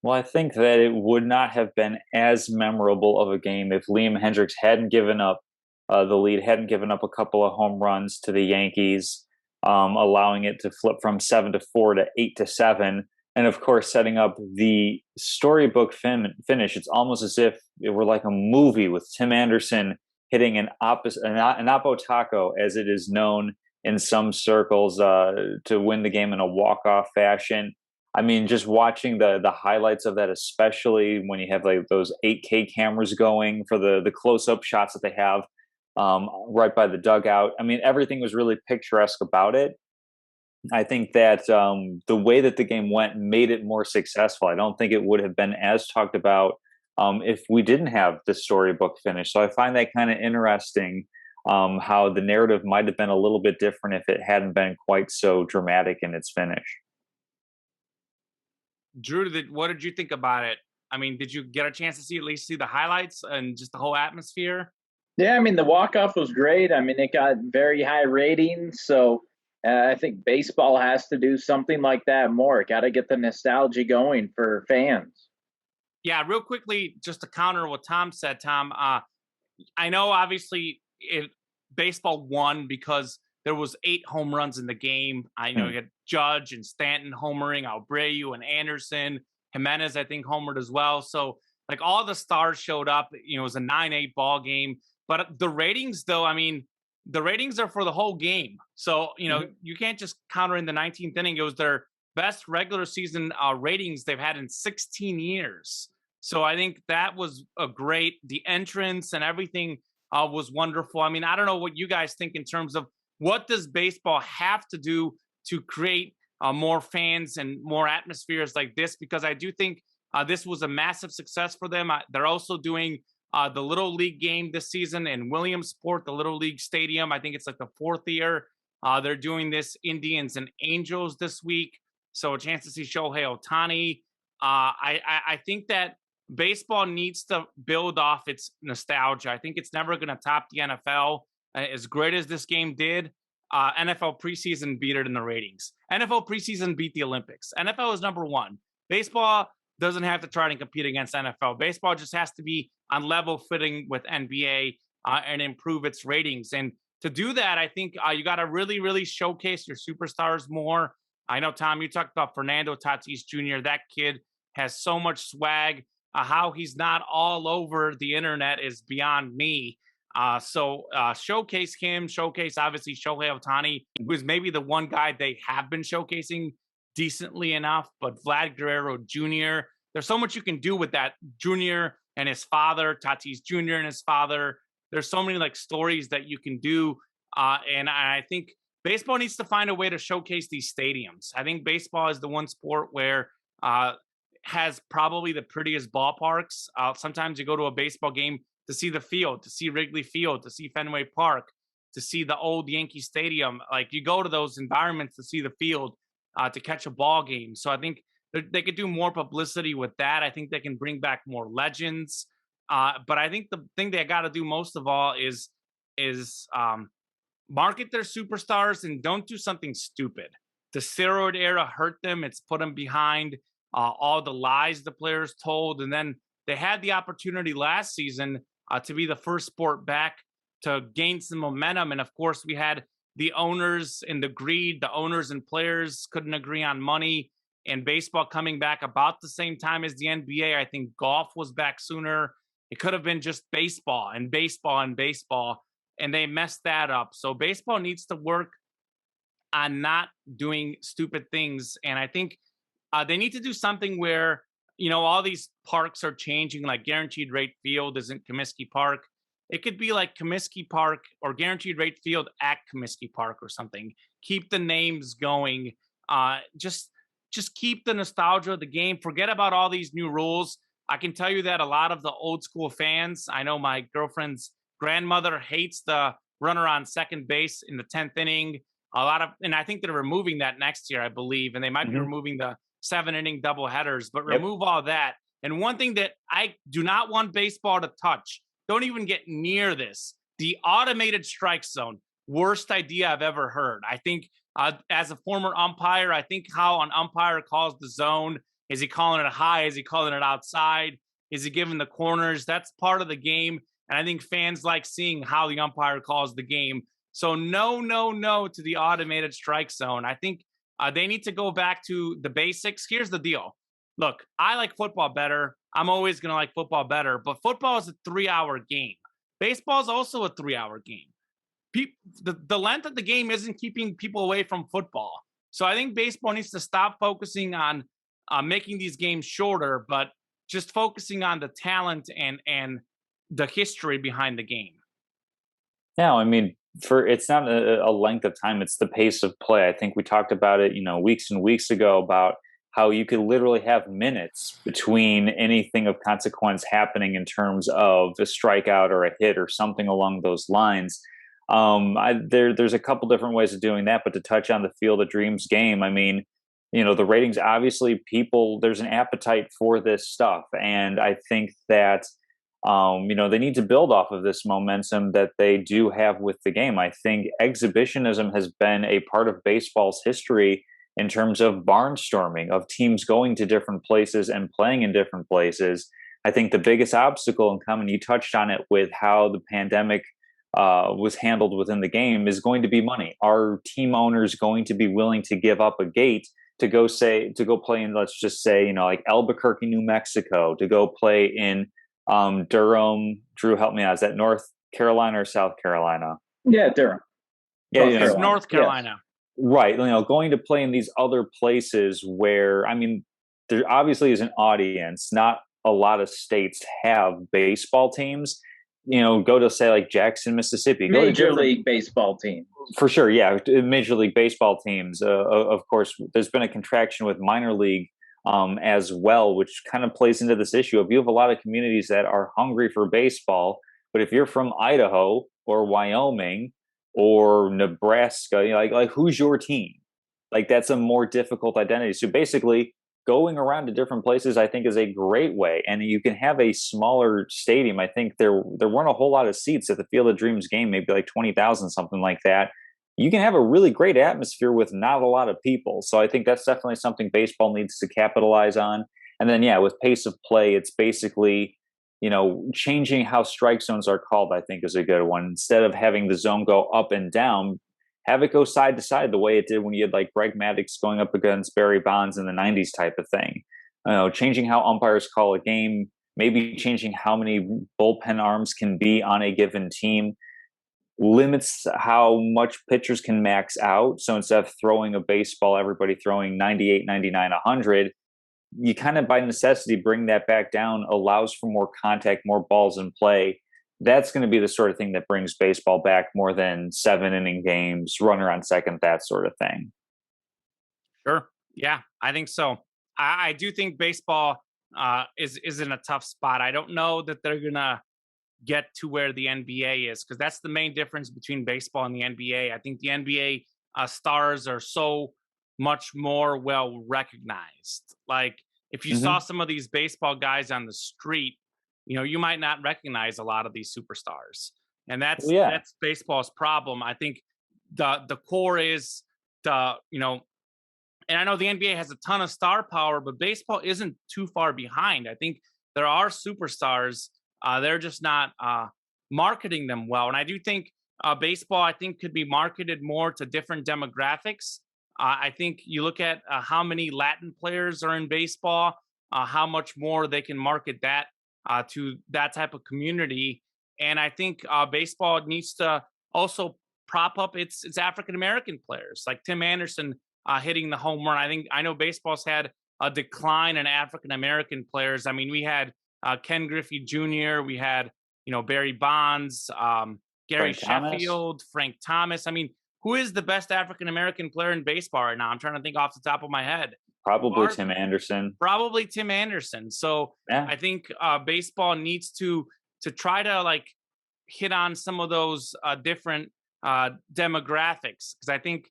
Well, I think that it would not have been as memorable of a game if Liam Hendricks hadn't given up the lead, hadn't given up a couple of home runs to the Yankees, allowing it to flip from 7-4 to 8-7, and of course setting up the storybook finish. It's almost as if it were like a movie with Tim Anderson hitting an oppo taco, as it is known in some circles, to win the game in a walk-off fashion. I mean, just watching the highlights of that, especially when you have like those 8K cameras going for the close-up shots that they have right by the dugout. I mean, everything was really picturesque about it. I think that the way that the game went made it more successful. I don't think it would have been as talked about if we didn't have the storybook finish. So I find that kind of interesting, how the narrative might have been a little bit different if it hadn't been quite so dramatic in its finish. Drew, what did you think about it? I mean, did you get a chance to at least see the highlights and just the whole atmosphere? Yeah, I mean, the walk-off was great. I mean, it got very high ratings, so I think baseball has to do something like that more. Got to get the nostalgia going for fans. Yeah, real quickly, just to counter what Tom said, Tom, I know obviously baseball won because there was 8 home runs in the game. I know you had Judge and Stanton homering, Abreu and Anderson. Jimenez, I think, homered as well. So, like, all the stars showed up. You know, it was a 9-8 ball game. But the ratings, though, I mean, the ratings are for the whole game. So, you know, you can't just counter in the 19th inning. It was their best regular season ratings they've had in 16 years. So I think that was a great, the entrance and everything was wonderful. I mean, I don't know what you guys think in terms of what does baseball have to do to create more fans and more atmospheres like this? Because I do think this was a massive success for them. They're also doing the Little League game this season in Williamsport, the Little League Stadium. I think it's like the 4th year. They're doing this Indians and Angels this week. So a chance to see Shohei Ohtani. I think that baseball needs to build off its nostalgia. I think it's never going to top the NFL. As great as this game did, NFL preseason beat it in the ratings. NFL preseason beat the Olympics. NFL is number 1. Baseball doesn't have to try to compete against NFL. Baseball just has to be on level footing with NBA and improve its ratings. And to do that, I think you got to really, really showcase your superstars more. I know, Tom, you talked about Fernando Tatis Jr. That kid has so much swag. How he's not all over the internet is beyond me. So showcase him, showcase obviously Shohei Ohtani, who's maybe the one guy they have been showcasing decently enough, but Vlad Guerrero Jr., there's so much you can do with that Jr. and his father, Tatis Jr. and his father. There's so many like stories that you can do. And I think baseball needs to find a way to showcase these stadiums. I think baseball is the one sport where has probably the prettiest ballparks. Sometimes you go to a baseball game to see the field, to see Wrigley Field, to see Fenway Park, to see the old Yankee Stadium. Like, you go to those environments to see the field, to catch a ball game. So I think they could do more publicity with that. I think they can bring back more legends. But I think the thing they got to do most of all is market their superstars and don't do something stupid. The steroid era hurt them. It's put them behind all the lies the players told. And then they had the opportunity last season to be the first sport back to gain some momentum. And of course, we had the owners and the greed. The owners and players couldn't agree on money. And baseball coming back about the same time as the NBA. I think golf was back sooner. It could have been just baseball and baseball and baseball. And they messed that up. So baseball needs to work on not doing stupid things. And I think they need to do something where, you know, all these parks are changing, like Guaranteed Rate Field isn't Comiskey Park. It could be like Comiskey Park or Guaranteed Rate Field at Comiskey Park or something. Keep the names going. Just keep the nostalgia of the game. Forget about all these new rules. I can tell you that a lot of the old school fans, I know my girlfriend's grandmother hates the runner on second base in the 10th inning. And I think they're removing that next year, I believe, and they might be removing the 7-inning doubleheaders, but remove all that. And one thing that I do not want baseball to touch, don't even get near this, the automated strike zone. Worst idea I've ever heard. I think as a former umpire, I think how an umpire calls the zone, is he calling it high? Is he calling it outside? Is he giving the corners? That's part of the game. And I think fans like seeing how the umpire calls the game. So no to the automated strike zone. I think they need to go back to the basics. Here's the deal. Look, I like football better. I'm always going to like football better. But football is a 3-hour game. Baseball is also a 3-hour game. The length of the game isn't keeping people away from football. So I think baseball needs to stop focusing on making these games shorter, but just focusing on the talent and the history behind the game. Yeah, I mean, it's not a length of time, it's the pace of play. I think we talked about it, weeks and weeks ago about how you could literally have minutes between anything of consequence happening in terms of a strikeout or a hit or something along those lines. There's a couple different ways of doing that, but to touch on the Field of Dreams game, I mean, the ratings, obviously there's an appetite for this stuff. And I think that, they need to build off of this momentum that they do have with the game. I think exhibitionism has been a part of baseball's history in terms of barnstorming, of teams going to different places and playing in different places. I think the biggest obstacle, and Common, you touched on it with how the pandemic was handled within the game, is going to be money. Are team owners going to be willing to give up a gate to go play in, let's just say, like Albuquerque, New Mexico, to go play in Durham? Drew, help me out. Is that North Carolina or South Carolina? Yeah, Durham. Yeah, it's North Carolina. Yes. Right. Going to play in these other places where, I mean, there obviously is an audience. Not a lot of states have baseball teams. Go to, say, like Jackson, Mississippi. Major League Baseball team. For sure, yeah. Major League Baseball teams. Of course, there's been a contraction with minor league as well, which kind of plays into this issue of you have a lot of communities that are hungry for baseball, but if you're from Idaho or Wyoming or Nebraska, like who's your team? Like, that's a more difficult identity. So basically, going around to different places, I think, is a great way. And you can have a smaller stadium. I think there weren't a whole lot of seats at the Field of Dreams game, maybe like 20,000, something like that. You can have a really great atmosphere with not a lot of people. So I think that's definitely something baseball needs to capitalize on. And then, yeah, with pace of play, it's basically, changing how strike zones are called, I think, is a good one. Instead of having the zone go up and down, have it go side to side the way it did when you had like Greg Maddux going up against Barry Bonds in the 90s type of thing. Changing how umpires call a game, maybe changing how many bullpen arms can be on a given team, limits how much pitchers can max out. So instead of throwing a baseball, everybody throwing 98, 99, 100, you kind of by necessity bring that back down, allows for more contact, more balls in play. That's going to be the sort of thing that brings baseball back more than 7-inning games, runner on second, that sort of thing. Sure. Yeah, I think so. I do think baseball is in a tough spot. I don't know that they're going to get to where the NBA is, because that's the main difference between baseball and the NBA. I think the NBA stars are so much more well recognized. Like, if you saw some of these baseball guys on the street, you might not recognize a lot of these superstars, and that's baseball's problem. I think the core is and I know the NBA has a ton of star power, but baseball isn't too far behind. I think there are superstars. They're just not marketing them well. And I do think baseball, could be marketed more to different demographics. I think you look at how many Latin players are in baseball, how much more they can market that to that type of community. And I think baseball needs to also prop up its African-American players, like Tim Anderson hitting the home run. I know baseball's had a decline in African-American players. I mean, we had Ken Griffey Jr., we had, Barry Bonds, Gary Sheffield, Frank Thomas. I mean, who is the best African-American player in baseball right now? I'm trying to think off the top of my head. Probably Tim Anderson. Probably Tim Anderson. So yeah. I think baseball needs to try to hit on some of those different demographics, because I think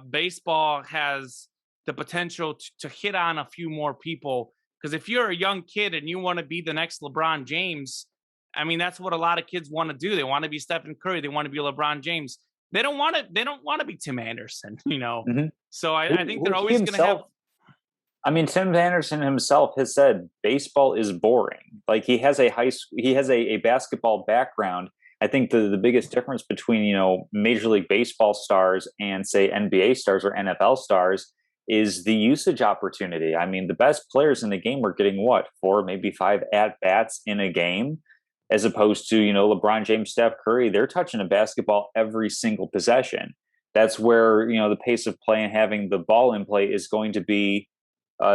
baseball has the potential to hit on a few more people. Because if you're a young kid and you want to be the next LeBron James, I mean, that's what a lot of kids want to do. They want to be Stephen Curry. They want to be LeBron James. They don't want to. They don't want to be Tim Anderson. Mm-hmm. So I think they're always going to have. I mean, Tim Anderson himself has said baseball is boring. Like, he has a basketball background. I think the biggest difference between, Major League Baseball stars and, say, NBA stars or NFL stars is the usage opportunity. I mean, the best players in the game are getting 4, maybe 5 at-bats in a game, as opposed to, LeBron James, Steph Curry, they're touching a basketball every single possession. That's where, the pace of play and having the ball in play is going to be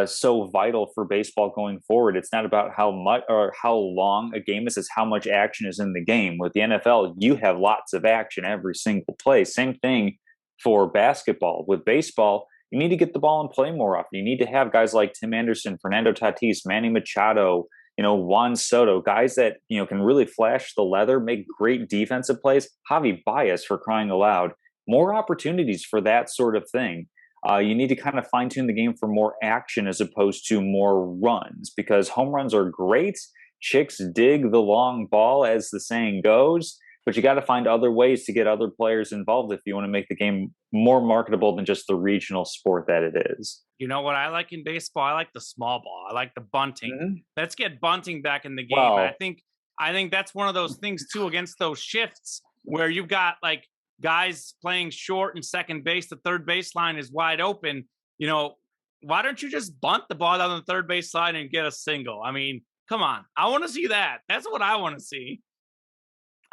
so vital for baseball going forward. It's not about how much or how long a game is, it's how much action is in the game. With the NFL, you have lots of action every single play. Same thing for basketball. With baseball, you need to get the ball in play more often. You need to have guys like Tim Anderson, Fernando Tatis, Manny Machado, Juan Soto, guys that, can really flash the leather, make great defensive plays. Javi Baez, for crying aloud. More opportunities for that sort of thing. You need to kind of fine tune the game for more action as opposed to more runs, because home runs are great. Chicks dig the long ball, as the saying goes, but you got to find other ways to get other players involved if you want to make the game more marketable than just the regional sport that it is. You know what I like in baseball? I like the small ball. I like the bunting. Mm-hmm. Let's get bunting back in the game. Well, I think that's one of those things too, against those shifts where you've got like guys playing short and second base, the third base line is wide open. Why don't you just bunt the ball down the third base line and get a single? I mean, come on. I want to see that. That's what I want to see.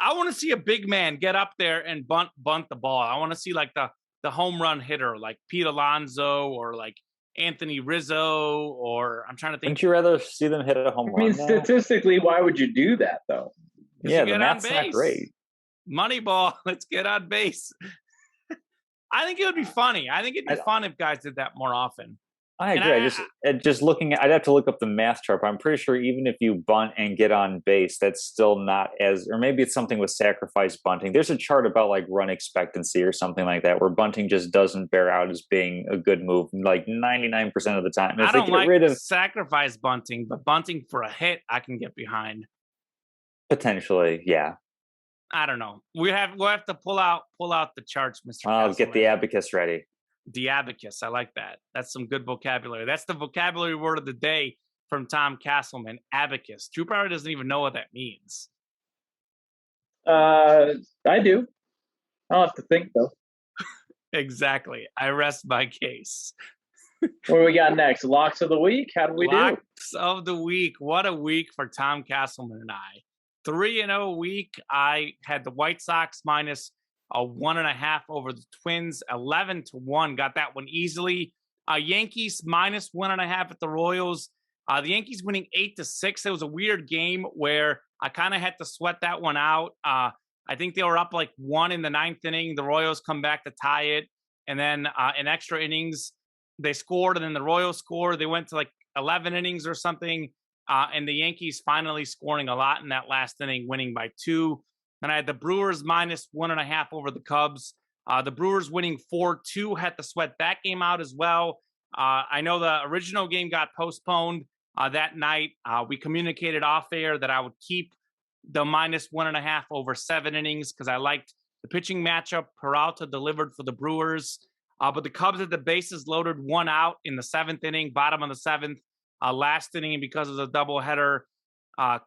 I want to see a big man get up there and bunt the ball. I want to see like the home run hitter, like Pete Alonso or like Anthony Rizzo, or I'm trying to think. Wouldn't you rather see them hit a home run? I mean, statistically, why would you do that though? Yeah, the math's not great. Moneyball, let's get on base. I think it would be funny. I think it'd be fun if guys did that more often. I agree. Just looking at, I'd have to look up the math chart, but I'm pretty sure even if you bunt and get on base, that's still not as, or maybe it's something with sacrifice bunting. There's a chart about like run expectancy or something like that, where bunting just doesn't bear out as being a good move, like 99% of the time. I don't like sacrifice bunting, but bunting for a hit, I can get behind. Potentially, yeah. I don't know. We'll have to pull out the charts, Mr. I'll get the abacus ready. The abacus. I like that. That's some good vocabulary. That's the vocabulary word of the day from Tom Castleman. Abacus. Drew probably doesn't even know what that means. I do. I'll have to think though. Exactly. I rest my case. What do we got next? Locks of the week? How do we do? Locks of the week. What a week for Tom Castleman and I. 3-0 week. I had the White Sox minus a 1.5 over the Twins, 11-1. Got that one easily. Yankees minus 1.5 at the Royals. The Yankees winning 8-6. It was a weird game where I kind of had to sweat that one out. I think they were up like 1 in the 9th inning. The Royals come back to tie it. And then in extra innings, they scored, and then the Royals scored. They went to like 11 innings or something. And the Yankees finally scoring a lot in that last inning, winning by 2. And I had the Brewers minus 1.5 over the Cubs. The Brewers winning 4-2. Had to sweat that game out as well. I know the original game got postponed that night. We communicated off air that I would keep the minus 1.5 over 7 innings because I liked the pitching matchup. Peralta delivered for the Brewers. But the Cubs had the bases loaded, 1 out in the 7th inning, bottom of the 7th. Last inning, because of the doubleheader,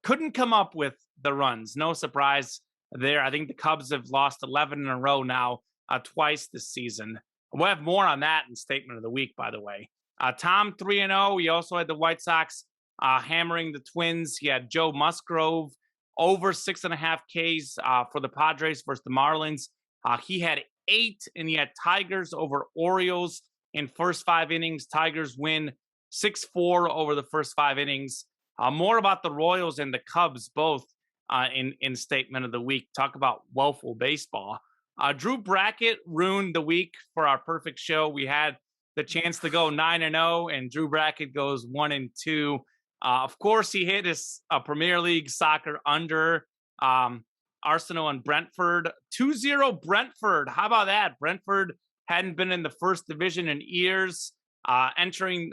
couldn't come up with the runs. No surprise there. I think the Cubs have lost 11 in a row now, twice this season. We'll have more on that in Statement of the Week, by the way. Tom 3-0. He also had the White Sox hammering the Twins. He had Joe Musgrove over 6.5 Ks for the Padres versus the Marlins. He had 8, and he had Tigers over Orioles in first 5 innings. Tigers win 6-4 over the first 5 innings. More about the Royals and the Cubs both in Statement of the Week. Talk about woeful baseball. Drew Brackett ruined the week for our perfect show. We had the chance to go 9-0, and Drew Brackett goes 1-2. Of course, he hit his Premier League soccer under. Arsenal and Brentford. 2-0 Brentford. How about that? Brentford hadn't been in the first division in years, re-entering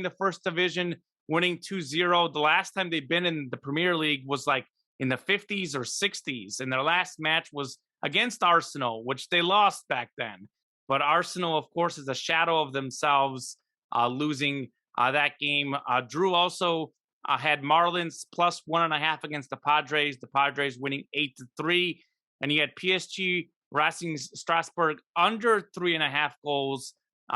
the first division, winning 2-0. The last time they've been in the Premier League was like in the 50s or 60s, and their last match was against Arsenal, which they lost back then. But Arsenal, of course, is a shadow of themselves, losing that game. Drew also had Marlins plus 1.5 against the Padres winning 8-3. And he had PSG Racing Strasbourg under 3.5 goals.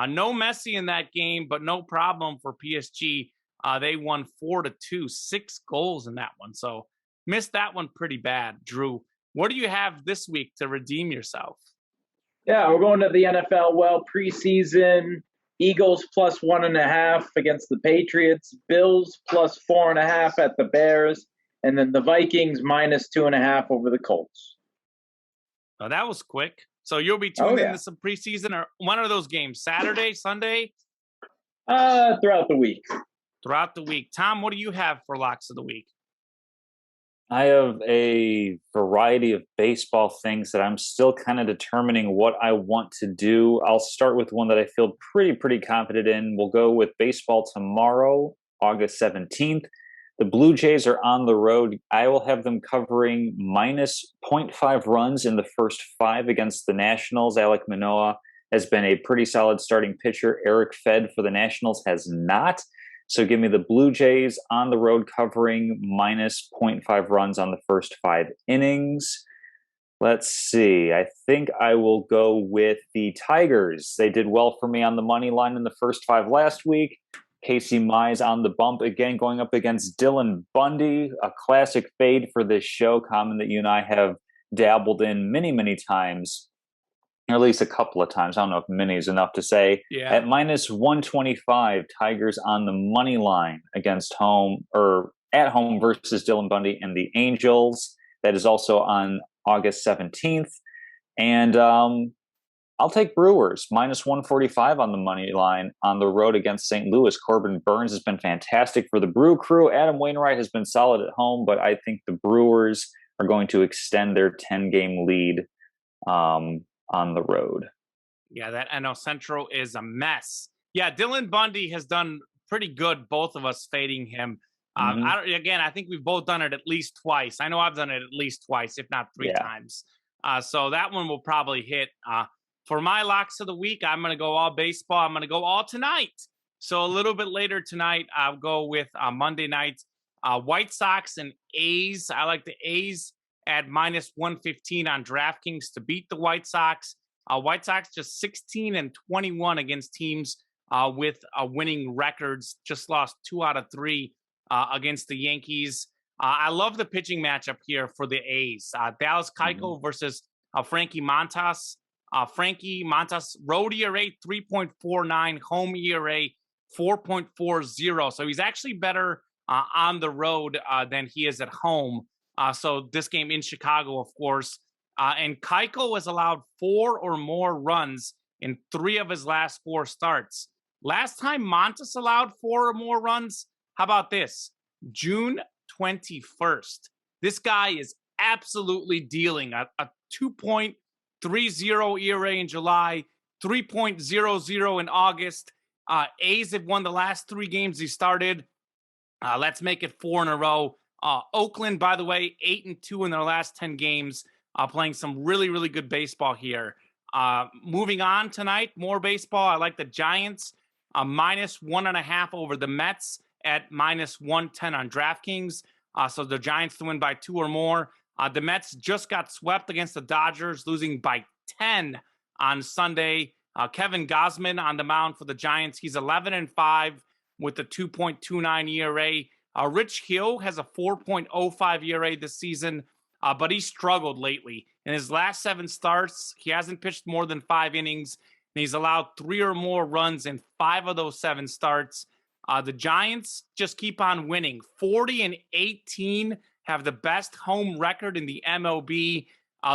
No Messi in that game, but no problem for PSG. They won 4-2, 6 goals in that one. So missed that one pretty bad. Drew, what do you have this week to redeem yourself? Yeah, we're going to the NFL. Well, preseason, Eagles plus 1.5 against the Patriots, Bills plus 4.5 at the Bears, and then the Vikings minus 2.5 over the Colts. Oh, that was quick. So you'll be tuned into some preseason, or one of those games, Saturday, Sunday? Throughout the week. Throughout the week. Tom, what do you have for locks of the week? I have a variety of baseball things that I'm still kind of determining what I want to do. I'll start with one that I feel pretty confident in. We'll go with baseball tomorrow, August 17th. The Blue Jays are on the road. I will have them covering minus 0.5 runs in the first 5 against the Nationals. Alek Manoah has been a pretty solid starting pitcher. Eric Fed for the Nationals has not. So give me the Blue Jays on the road covering minus 0.5 runs on the first 5 innings. Let's see. I think I will go with the Tigers. They did well for me on the money line in the first 5 last week. Casey Mize on the bump again, going up against Dylan Bundy, a classic fade for this show, common that you and I have dabbled in many times. Or at least a couple of times. I don't know if many is enough to say. Yeah. At minus 125, Tigers on the money line against home or at home versus Dylan Bundy and the Angels. That is also on August 17th. And I'll take Brewers minus 145 on the money line on the road against St. Louis. Corbin Burns has been fantastic for the Brew Crew. Adam Wainwright has been solid at home, but I think the Brewers are going to extend their 10-game lead on the road. Yeah, that NL Central is a mess. Yeah, Dylan Bundy has done pretty good, both of us fading him. I think we've both done it at least twice. I know I've done it at least twice, if not 3 times. So that one will probably hit. For my locks of the week, I'm going to go all baseball. I'm going to go all tonight. So a little bit later tonight, I'll go with Monday night, White Sox and A's. I like the A's at minus 115 on DraftKings to beat the White Sox. White Sox just 16-21 against teams with winning records. Just lost 2 out of 3 against the Yankees. I love the pitching matchup here for the A's. Dallas Caico versus Frankie Montas. Frankie Montas, road ERA 3.49, home ERA 4.40. So he's actually better on the road than he is at home. So this game in Chicago, of course. And Caico has allowed 4 or more runs in 3 of his last 4 starts. Last time Montas allowed 4 or more runs, how about this? June 21st. This guy is absolutely dealing. A 2.30 ERA in July, 3.00 in August. A's have won the last 3 games he started. Let's make it 4 in a row. Oakland, by the way, 8-2 in their last 10 games, playing some really good baseball here. Moving on tonight, more baseball. I like the Giants, minus 1.5 over the Mets at minus 110 on DraftKings. So the Giants to win by 2 or more. The Mets just got swept against the Dodgers, losing by 10 on Sunday. Kevin Gausman on the mound for the Giants. He's 11-5 with a 2.29 ERA. Rich Hill has a 4.05 ERA this season, but he struggled lately. In his last 7 starts, he hasn't pitched more than 5 innings, and he's allowed 3 or more runs in 5 of those 7 starts. The Giants just keep on winning. 40-18, have the best home record in the MLB.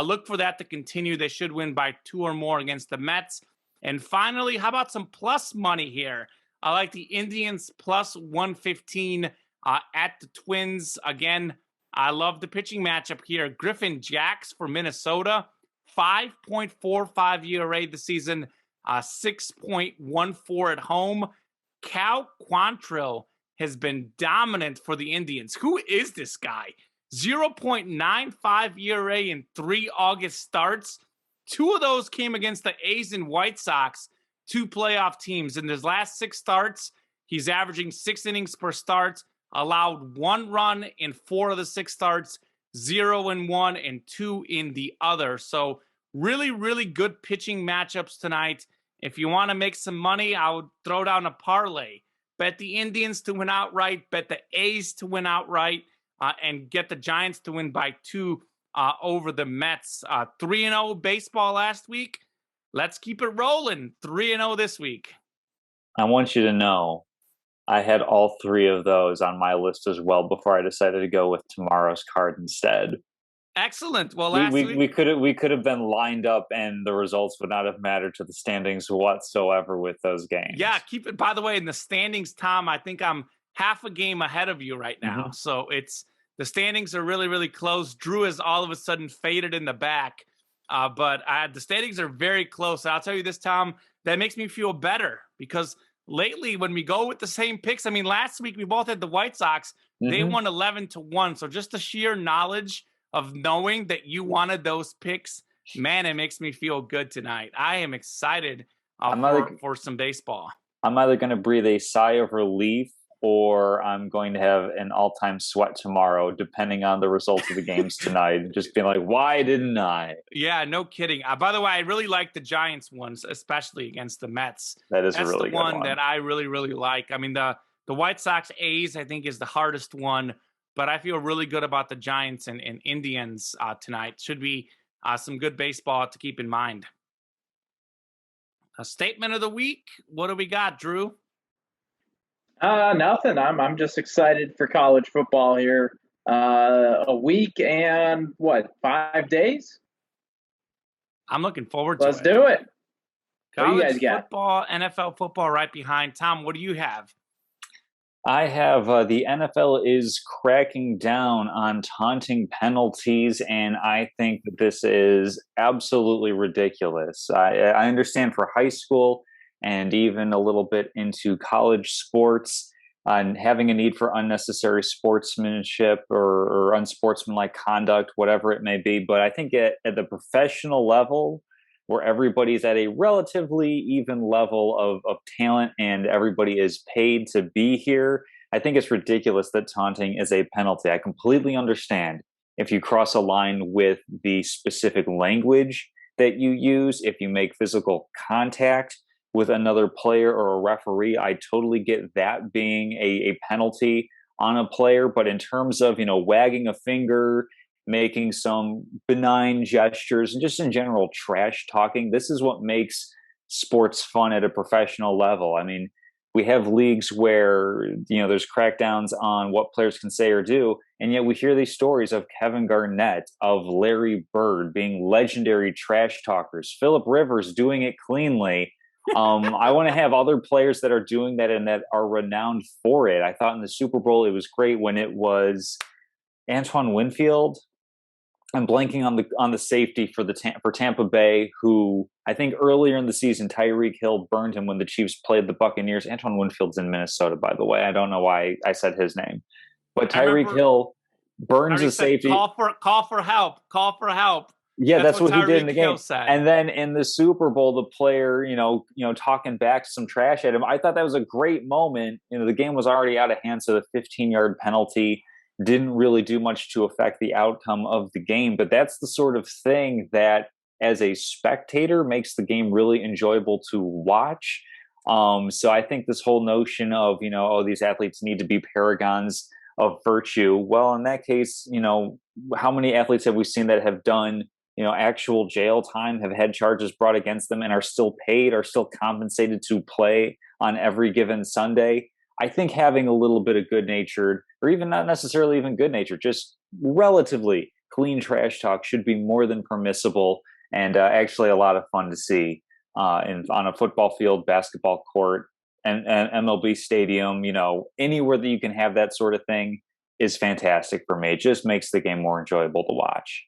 Look for that to continue. They should win by 2 or more against the Mets. And finally, how about some plus money here? I like the Indians plus 115 at the Twins. Again, I love the pitching matchup here. Griffin Jacks for Minnesota, 5.45 ERA this season, 6.14 at home. Cal Quantrill has been dominant for the Indians. Who is this guy? 0.95 ERA in 3 August starts. 2 of those came against the A's and White Sox, 2 playoff teams. In his last 6 starts, he's averaging 6 innings per start, allowed 1 run in 4 of the 6 starts, 0 in 1 and 2 in the other. So really, really good pitching matchups tonight. If you want to make some money, I would throw down a parlay. Bet the Indians to win outright, bet the A's to win outright, and get the Giants to win by 2 over the Mets. 3-0 baseball last week. Let's keep it rolling. 3-0 this week. I want you to know I had all 3 of those on my list as well before I decided to go with tomorrow's card instead. Excellent. Well, we could have been lined up, and the results would not have mattered to the standings whatsoever with those games. Yeah, keep it. By the way, in the standings, Tom, I think I'm half a game ahead of you right now. Mm-hmm. So the standings are really, really close. Drew has all of a sudden faded in the back, but the standings are very close. I'll tell you this, Tom, that makes me feel better because lately when we go with the same picks, I mean, last week we both had the White Sox. Mm-hmm. They won 11-1. So just the sheer knowledge of knowing that you wanted those picks, man, it makes me feel good tonight. I am excited for some baseball. I'm either going to breathe a sigh of relief or I'm going to have an all-time sweat tomorrow, depending on the results of the games tonight. Just being like, why didn't I? Yeah, no kidding. By the way, I really like the Giants ones, especially against the Mets. That's a really good one that I really, really like. I mean, the White Sox A's, I think, is the hardest one. But I feel really good about the Giants and Indians tonight. Should be some good baseball to keep in mind. A statement of the week. What do we got, Drew? Nothing. I'm just excited for college football here. A week and 5 days? I'm looking forward to it. Let's do it. College what do you guys got? Football, NFL football right behind. Tom, what do you have? I have the NFL is cracking down on taunting penalties, and I think that this is absolutely ridiculous. I understand for high school and even a little bit into college sports, and having a need for unnecessary sportsmanship or unsportsmanlike conduct, whatever it may be. But I think at the professional level, where everybody's at a relatively even level of talent and everybody is paid to be here, I think it's ridiculous that taunting is a penalty. I completely understand if you cross a line with the specific language that you use, if you make physical contact with another player or a referee, I totally get that being a penalty on a player. But in terms of, wagging a finger, making some benign gestures, and just in general trash talking, this is what makes sports fun at a professional level. I mean, we have leagues where, there's crackdowns on what players can say or do, and yet we hear these stories of Kevin Garnett, of Larry Bird being legendary trash talkers, Phillip Rivers doing it cleanly. I want to have other players that are doing that and that are renowned for it. I thought in the Super Bowl it was great when it was Antoine Winfield. I'm blanking on the safety for Tampa Bay, who I think earlier in the season Tyreek Hill burned him when the Chiefs played the Buccaneers. Antoine Winfield's in Minnesota, by the way. I don't know why I said his name, but Tyreek Hill burns a safety. Call for help. Call for help. Yeah, that's what he did in the game. And then in the Super Bowl, the player, talking back some trash at him. I thought that was a great moment. The game was already out of hand, so the 15-yard penalty didn't really do much to affect the outcome of the game. But that's the sort of thing that, as a spectator, makes the game really enjoyable to watch. So I think this whole notion of, these athletes need to be paragons of virtue. Well, in that case, how many athletes have we seen that have done actual jail time, have had charges brought against them and are still paid, are still compensated to play on every given Sunday? I think having a little bit of good-natured, or even not necessarily even good-natured, just relatively clean trash talk should be more than permissible, and actually a lot of fun to see on a football field, basketball court, and MLB stadium, anywhere that you can have that sort of thing. is fantastic for me. It just makes the game more enjoyable to watch.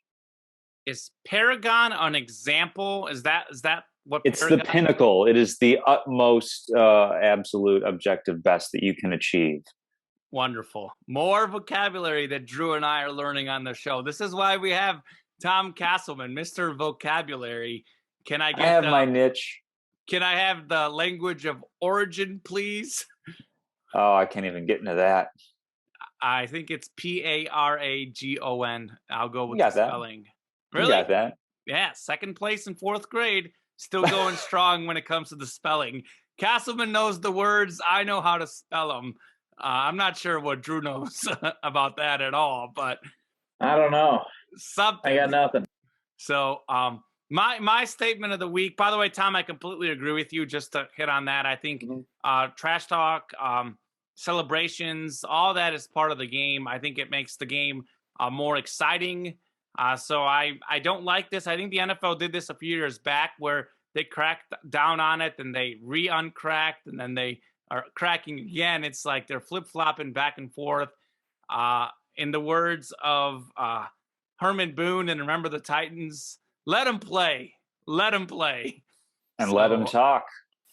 Is Paragon an example? Is that what it's Paragon the pinnacle? It is the utmost absolute objective best that you can achieve. Wonderful. More vocabulary that Drew and I are learning on the show. This is why we have Tom Castleman, Mr. Vocabulary. Can I have my niche? Can I have the language of origin, please? Oh, I can't even get into that. I think it's Paragon. I'll go with the spelling. Really? You got that? Yeah, second place in 4th grade. Still going strong when it comes to the spelling. Castleman knows the words. I know how to spell them. I'm not sure what Drew knows about that at all, but I don't know. Something. I got nothing. So, my statement of the week. By the way, Tom, I completely agree with you. Just to hit on that, I think trash talk, celebrations, all that is part of the game. I think it makes the game more exciting. So I don't like this. I think the NFL did this a few years back where they cracked down on it and they uncracked and then they are cracking again. It's like they're flip-flopping back and forth. In the words of Herman Boone and Remember the Titans, let them play. Let them play. And let them talk.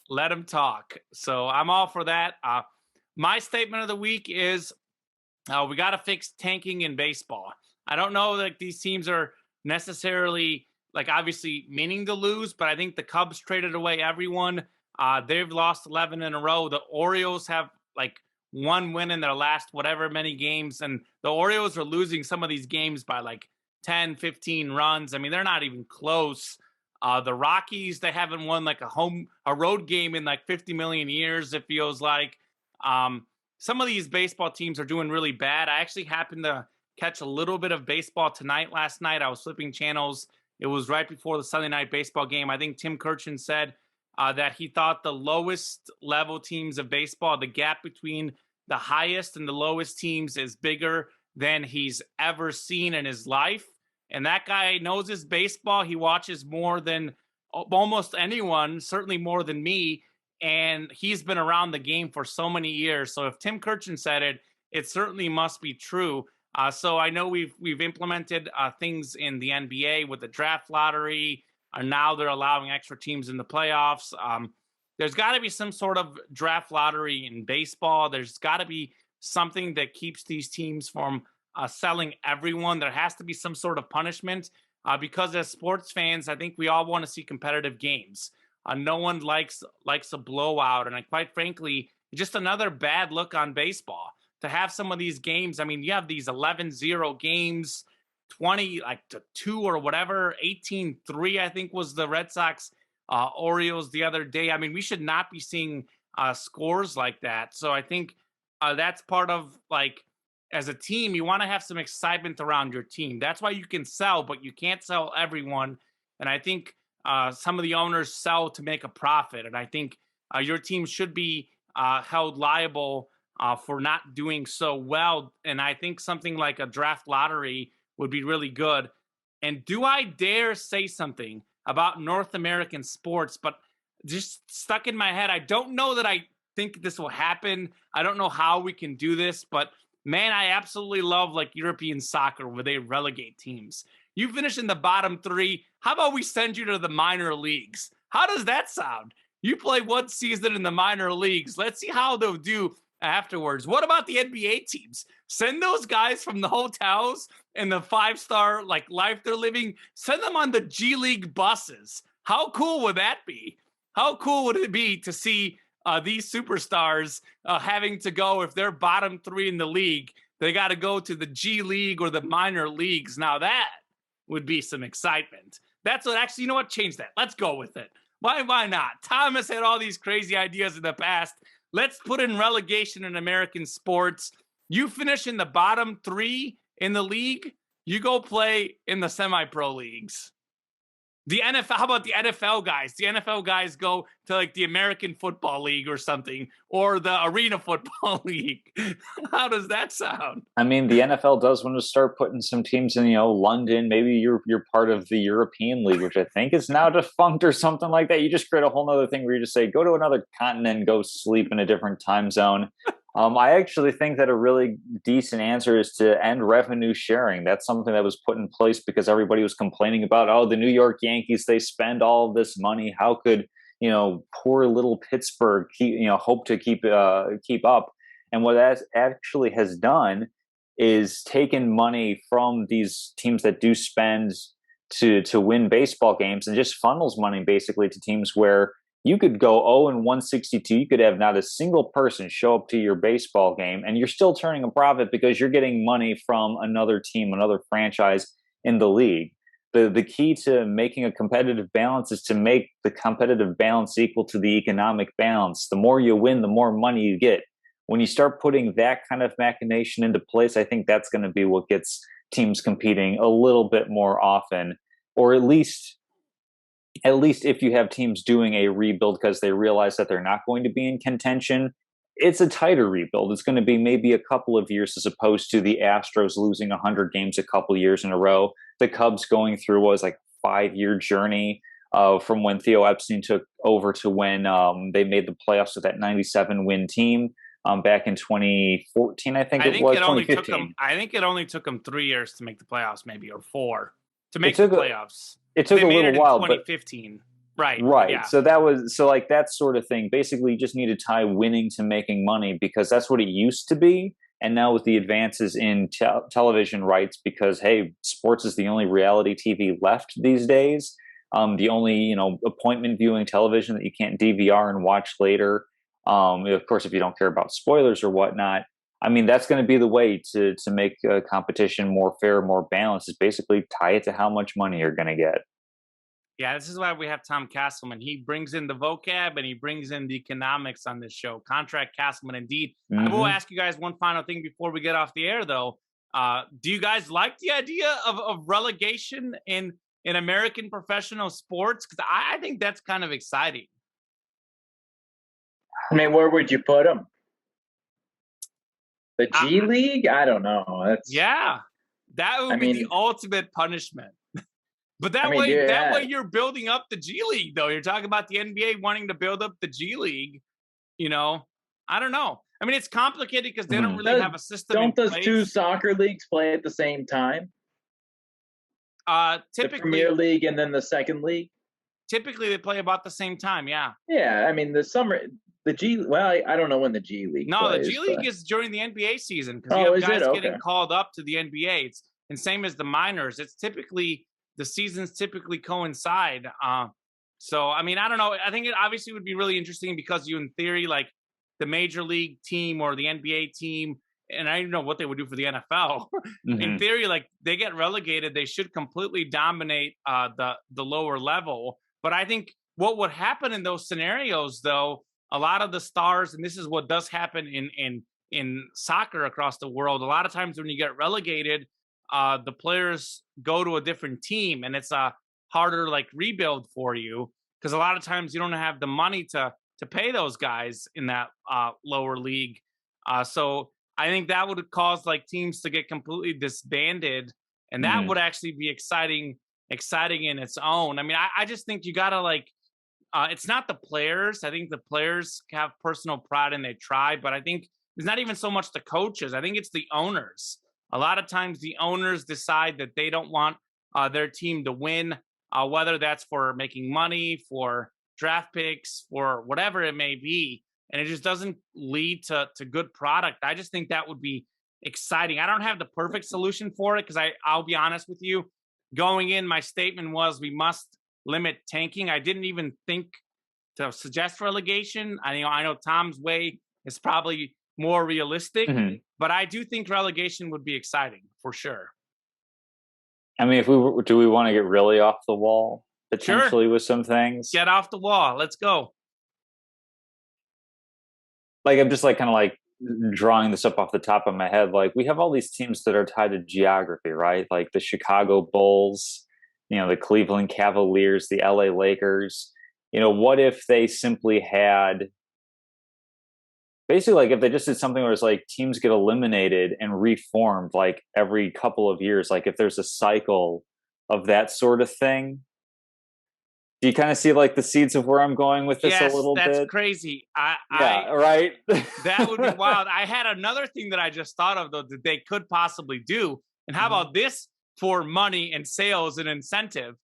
Let them talk. So I'm all for that. My statement of the week is we got to fix tanking in baseball. I don't know that these teams are necessarily obviously meaning to lose, but I think the Cubs traded away everyone. They've lost 11 in a row. The Orioles have one win in their last whatever many games, and the Orioles are losing some of these games by 10, 15 runs. I mean, they're not even close. The Rockies, they haven't won a road game in 50 million years, it feels like. Some of these baseball teams are doing really bad. I actually happened to catch a little bit of baseball last night. I was flipping channels. It was right before the Sunday night baseball game. I think Tim Kirchin said that he thought the lowest level teams of baseball, the gap between the highest and the lowest teams is bigger than he's ever seen in his life. And that guy knows his baseball. He watches more than almost anyone, certainly more than me. And he's been around the game for so many years. So if Tim Kirchin said it, it certainly must be true. So I know we've implemented things in the NBA with the draft lottery. Now they're allowing extra teams in the playoffs. There's got to be some sort of draft lottery in baseball. There's got to be something that keeps these teams from selling everyone. There has to be some sort of punishment because as sports fans, I think we all want to see competitive games. No one likes a blowout. And quite frankly, just another bad look on baseball. To have some of these games, I mean, you have these 11-0 games, 20 to 2 or whatever, 18-3, I think was the Red Sox Orioles the other day. I mean, we should not be seeing scores like that. So I think that's part of as a team, you want to have some excitement around your team. That's why you can sell, but you can't sell everyone. And I think some of the owners sell to make a profit. And I think your team should be held liable for not doing so well. And I think something like a draft lottery would be really good. And do I dare say something about North American sports, but just stuck in my head. I don't know that I think this will happen. I don't know how we can do this, but man, I absolutely love European soccer where they relegate teams. You finish in the bottom 3. How about we send you to the minor leagues? How does that sound? You play one season in the minor leagues. Let's see how they'll do afterwards. What about the NBA teams? Send those guys from the hotels and the 5-star life they're living, send them on the G League buses. How cool would that be? How cool would it be to see these superstars having to go, if they're bottom 3 in the league, they got to go to the G League or the minor leagues. Now that would be some excitement. That's what actually, you know what? Change that. Let's go with it. Why not? Thomas had all these crazy ideas in the past. Let's put in relegation in American sports. You finish in the bottom 3 in the league, you go play in the semi-pro leagues. The NFL, how about the NFL guys? The NFL guys go to the American Football League or something, or the Arena Football League. How does that sound? I mean, the NFL does want to start putting some teams in, London. Maybe you're part of the European League, which I think is now defunct or something like that. You just create a whole nother thing where you just say, go to another continent, go sleep in a different time zone. I actually think that a really decent answer is to end revenue sharing. That's something that was put in place because everybody was complaining about, oh, the New York Yankees, they spend all of this money. How could, poor little Pittsburgh hope to keep up? And what that actually has done is taken money from these teams that do spend to win baseball games and just funnels money basically to teams where you could go 0-162. You could have not a single person show up to your baseball game, and you're still turning a profit because you're getting money from another team, another franchise in the league. The key to making a competitive balance is to make the competitive balance equal to the economic balance. The more you win, the more money you get. When you start putting that kind of machination into place, I think that's going to be what gets teams competing a little bit more often, or at least if you have teams doing a rebuild because they realize that they're not going to be in contention, it's a tighter rebuild. It's going to be maybe a couple of years as opposed to the Astros losing 100 games a couple years in a row. The Cubs going through what was like a 5-year journey from when Theo Epstein took over to when they made the playoffs with that 97-win team back in 2014, I think it was. 2015. I think it only took them 3 years to make the playoffs, maybe, or 4 to make the playoffs. It took a little while, 2015. Right. Yeah. So that sort of thing. Basically, you just need to tie winning to making money because that's what it used to be. And now with the advances in television rights, because hey, sports is the only reality TV left these days. The only appointment viewing television that you can't DVR and watch later. Of course, if you don't care about spoilers or whatnot. I mean, that's going to be the way to make competition more fair, more balanced, is basically tie it to how much money you're going to get. Yeah, this is why we have Tom Castleman. He brings in the vocab and he brings in the economics on this show. Contract Castleman, indeed. Mm-hmm. I will ask you guys one final thing before we get off the air, though. Do you guys like the idea of relegation in American professional sports? Because I think that's kind of exciting. I mean, where would you put them? The G League? I don't know. That would be the ultimate punishment. But that way you're building up the G League, though. You're talking about the NBA wanting to build up the G League. I don't know. I mean, it's complicated because they don't really have a system. Don't those 2 soccer leagues play at the same time? Typically, the Premier League and then the second league. Typically, they play about the same time. Yeah. Yeah, I mean the summer. The G, well, I don't know when the G League plays, the G League is during the NBA season because you have guys getting called up to the NBA. And same as the minors. It's typically, the seasons typically coincide. So, I mean, I don't know. I think it obviously would be really interesting because you, in theory, like the major league team or the NBA team, and I don't know what they would do for the NFL. Mm-hmm. In theory, like they get relegated, they should completely dominate the lower level. But I think what would happen in those scenarios, though, a lot of the stars, and this is what does happen in soccer across the world, a lot of times when you get relegated, the players go to a different team, and it's a harder rebuild for you because a lot of times you don't have the money to pay those guys in that lower league. So I think that would cause teams to get completely disbanded, and that would actually be exciting in its own. I mean, I just think you gotta it's not the players. I think the players have personal pride and they try, but I think it's not even so much the coaches. I think it's the owners. A lot of times the owners decide that they don't want their team to win, whether that's for making money, for draft picks, for whatever it may be. And it just doesn't lead to good product. I just think that would be exciting. I don't have the perfect solution for it because I'll be honest with you. Going in, my statement was we must limit tanking. I didn't even think to suggest relegation. I know Tom's way is probably more realistic, but I do think relegation would be exciting for sure. I mean, do we want to get really off the wall potentially with some things? Get off the wall. Let's go. I'm just kind of drawing this up off the top of my head. We have all these teams that are tied to geography, right? Like the Chicago Bulls, the Cleveland Cavaliers, the LA Lakers. What if they simply had basically if they just did something where it's teams get eliminated and reformed every couple of years, if there's a cycle of that sort of thing. Do you kind of see like the seeds of where I'm going with this a Yes, little that's bit? crazy. Yeah, right. That would be wild. I had another thing that I just thought of, though, that they could possibly do. And how about this for money and sales and incentive?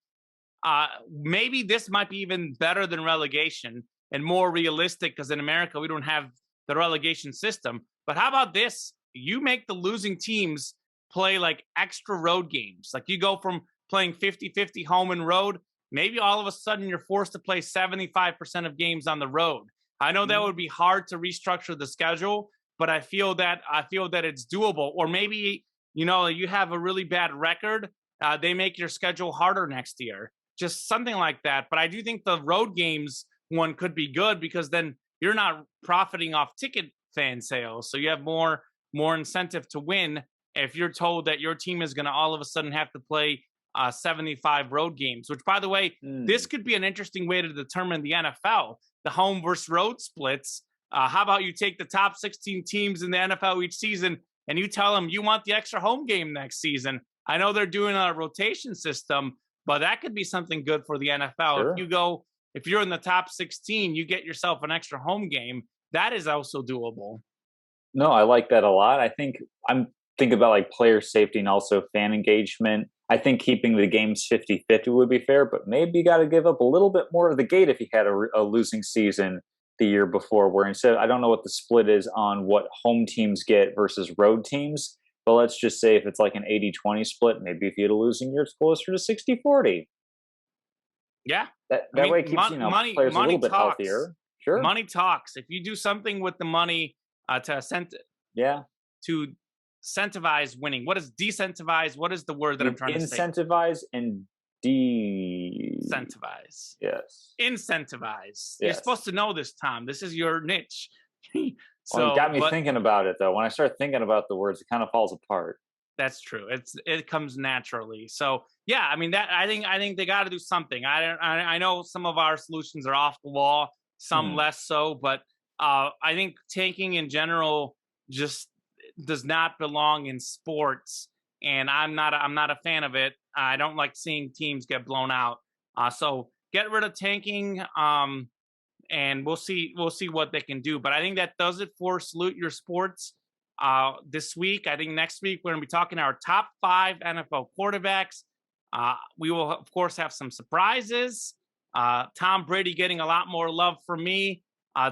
Maybe this might be even better than relegation and more realistic, because in America, we don't have the relegation system. But how about this? You make the losing teams play like extra road games. Like you go from playing 50-50 home and road. Maybe all of a sudden you're forced to play 75% of games on the road. I know that would be hard to restructure the schedule, but I feel that it's doable. Or maybe, you have a really bad record. They make your schedule harder next year. Just something like that. But I do think the road games one could be good, because then you're not profiting off ticket fan sales. So you have more incentive to win if you're told that your team is going to all of a sudden have to play 75 road games, which, by the way, this could be an interesting way to determine the NFL, the home versus road splits. How about you take the top 16 teams in the NFL each season and you tell them you want the extra home game next season? I know they're doing a rotation system, but that could be something good for the NFL. Sure. If you're in the top 16, you get yourself an extra home game. That is also doable. No, I like that a lot. I'm thinking about like player safety and also fan engagement. I think keeping the games 50-50 would be fair, but maybe you got to give up a little bit more of the gate if you had a losing season the year before, where instead, I don't know what the split is on what home teams get versus road teams, but let's just say if it's like an 80-20 split, maybe if you had a losing year, it's closer to 60-40. Yeah. That way it keeps players a little bit healthier. Sure. Money talks. If you do something with the money to incentivize winning. What is decentivize? What is the word that I'm trying to say? Incentivize and incentivize. Yes. Incentivize. Yes. You're supposed to know this, Tom. This is your niche. So, it got me thinking about it, though. When I start thinking about the words, it kind of falls apart. That's true. It comes naturally. So yeah, I mean, that I think they got to do something. I know some of our solutions are off the wall, some less so, but I think tanking in general just does not belong in sports, and I'm not a fan of it. I don't like seeing teams get blown out. So get rid of tanking, and we'll see what they can do. But I think that does it for Salute Your Sports this week. I think next week we're going to be talking our top 5 NFL quarterbacks. We will, of course, have some surprises. Tom Brady getting a lot more love from me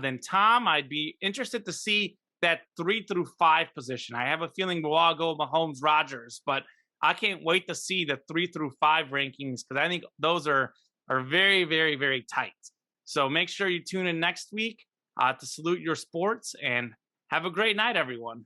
than Tom. I'd be interested to see that 3 through 5 position. I have a feeling we'll all go Mahomes, Rodgers, but I can't wait to see the 3 through 5 rankings, because I think those are very, very, very tight. So make sure you tune in next week to Salute Your Sports, and have a great night, everyone.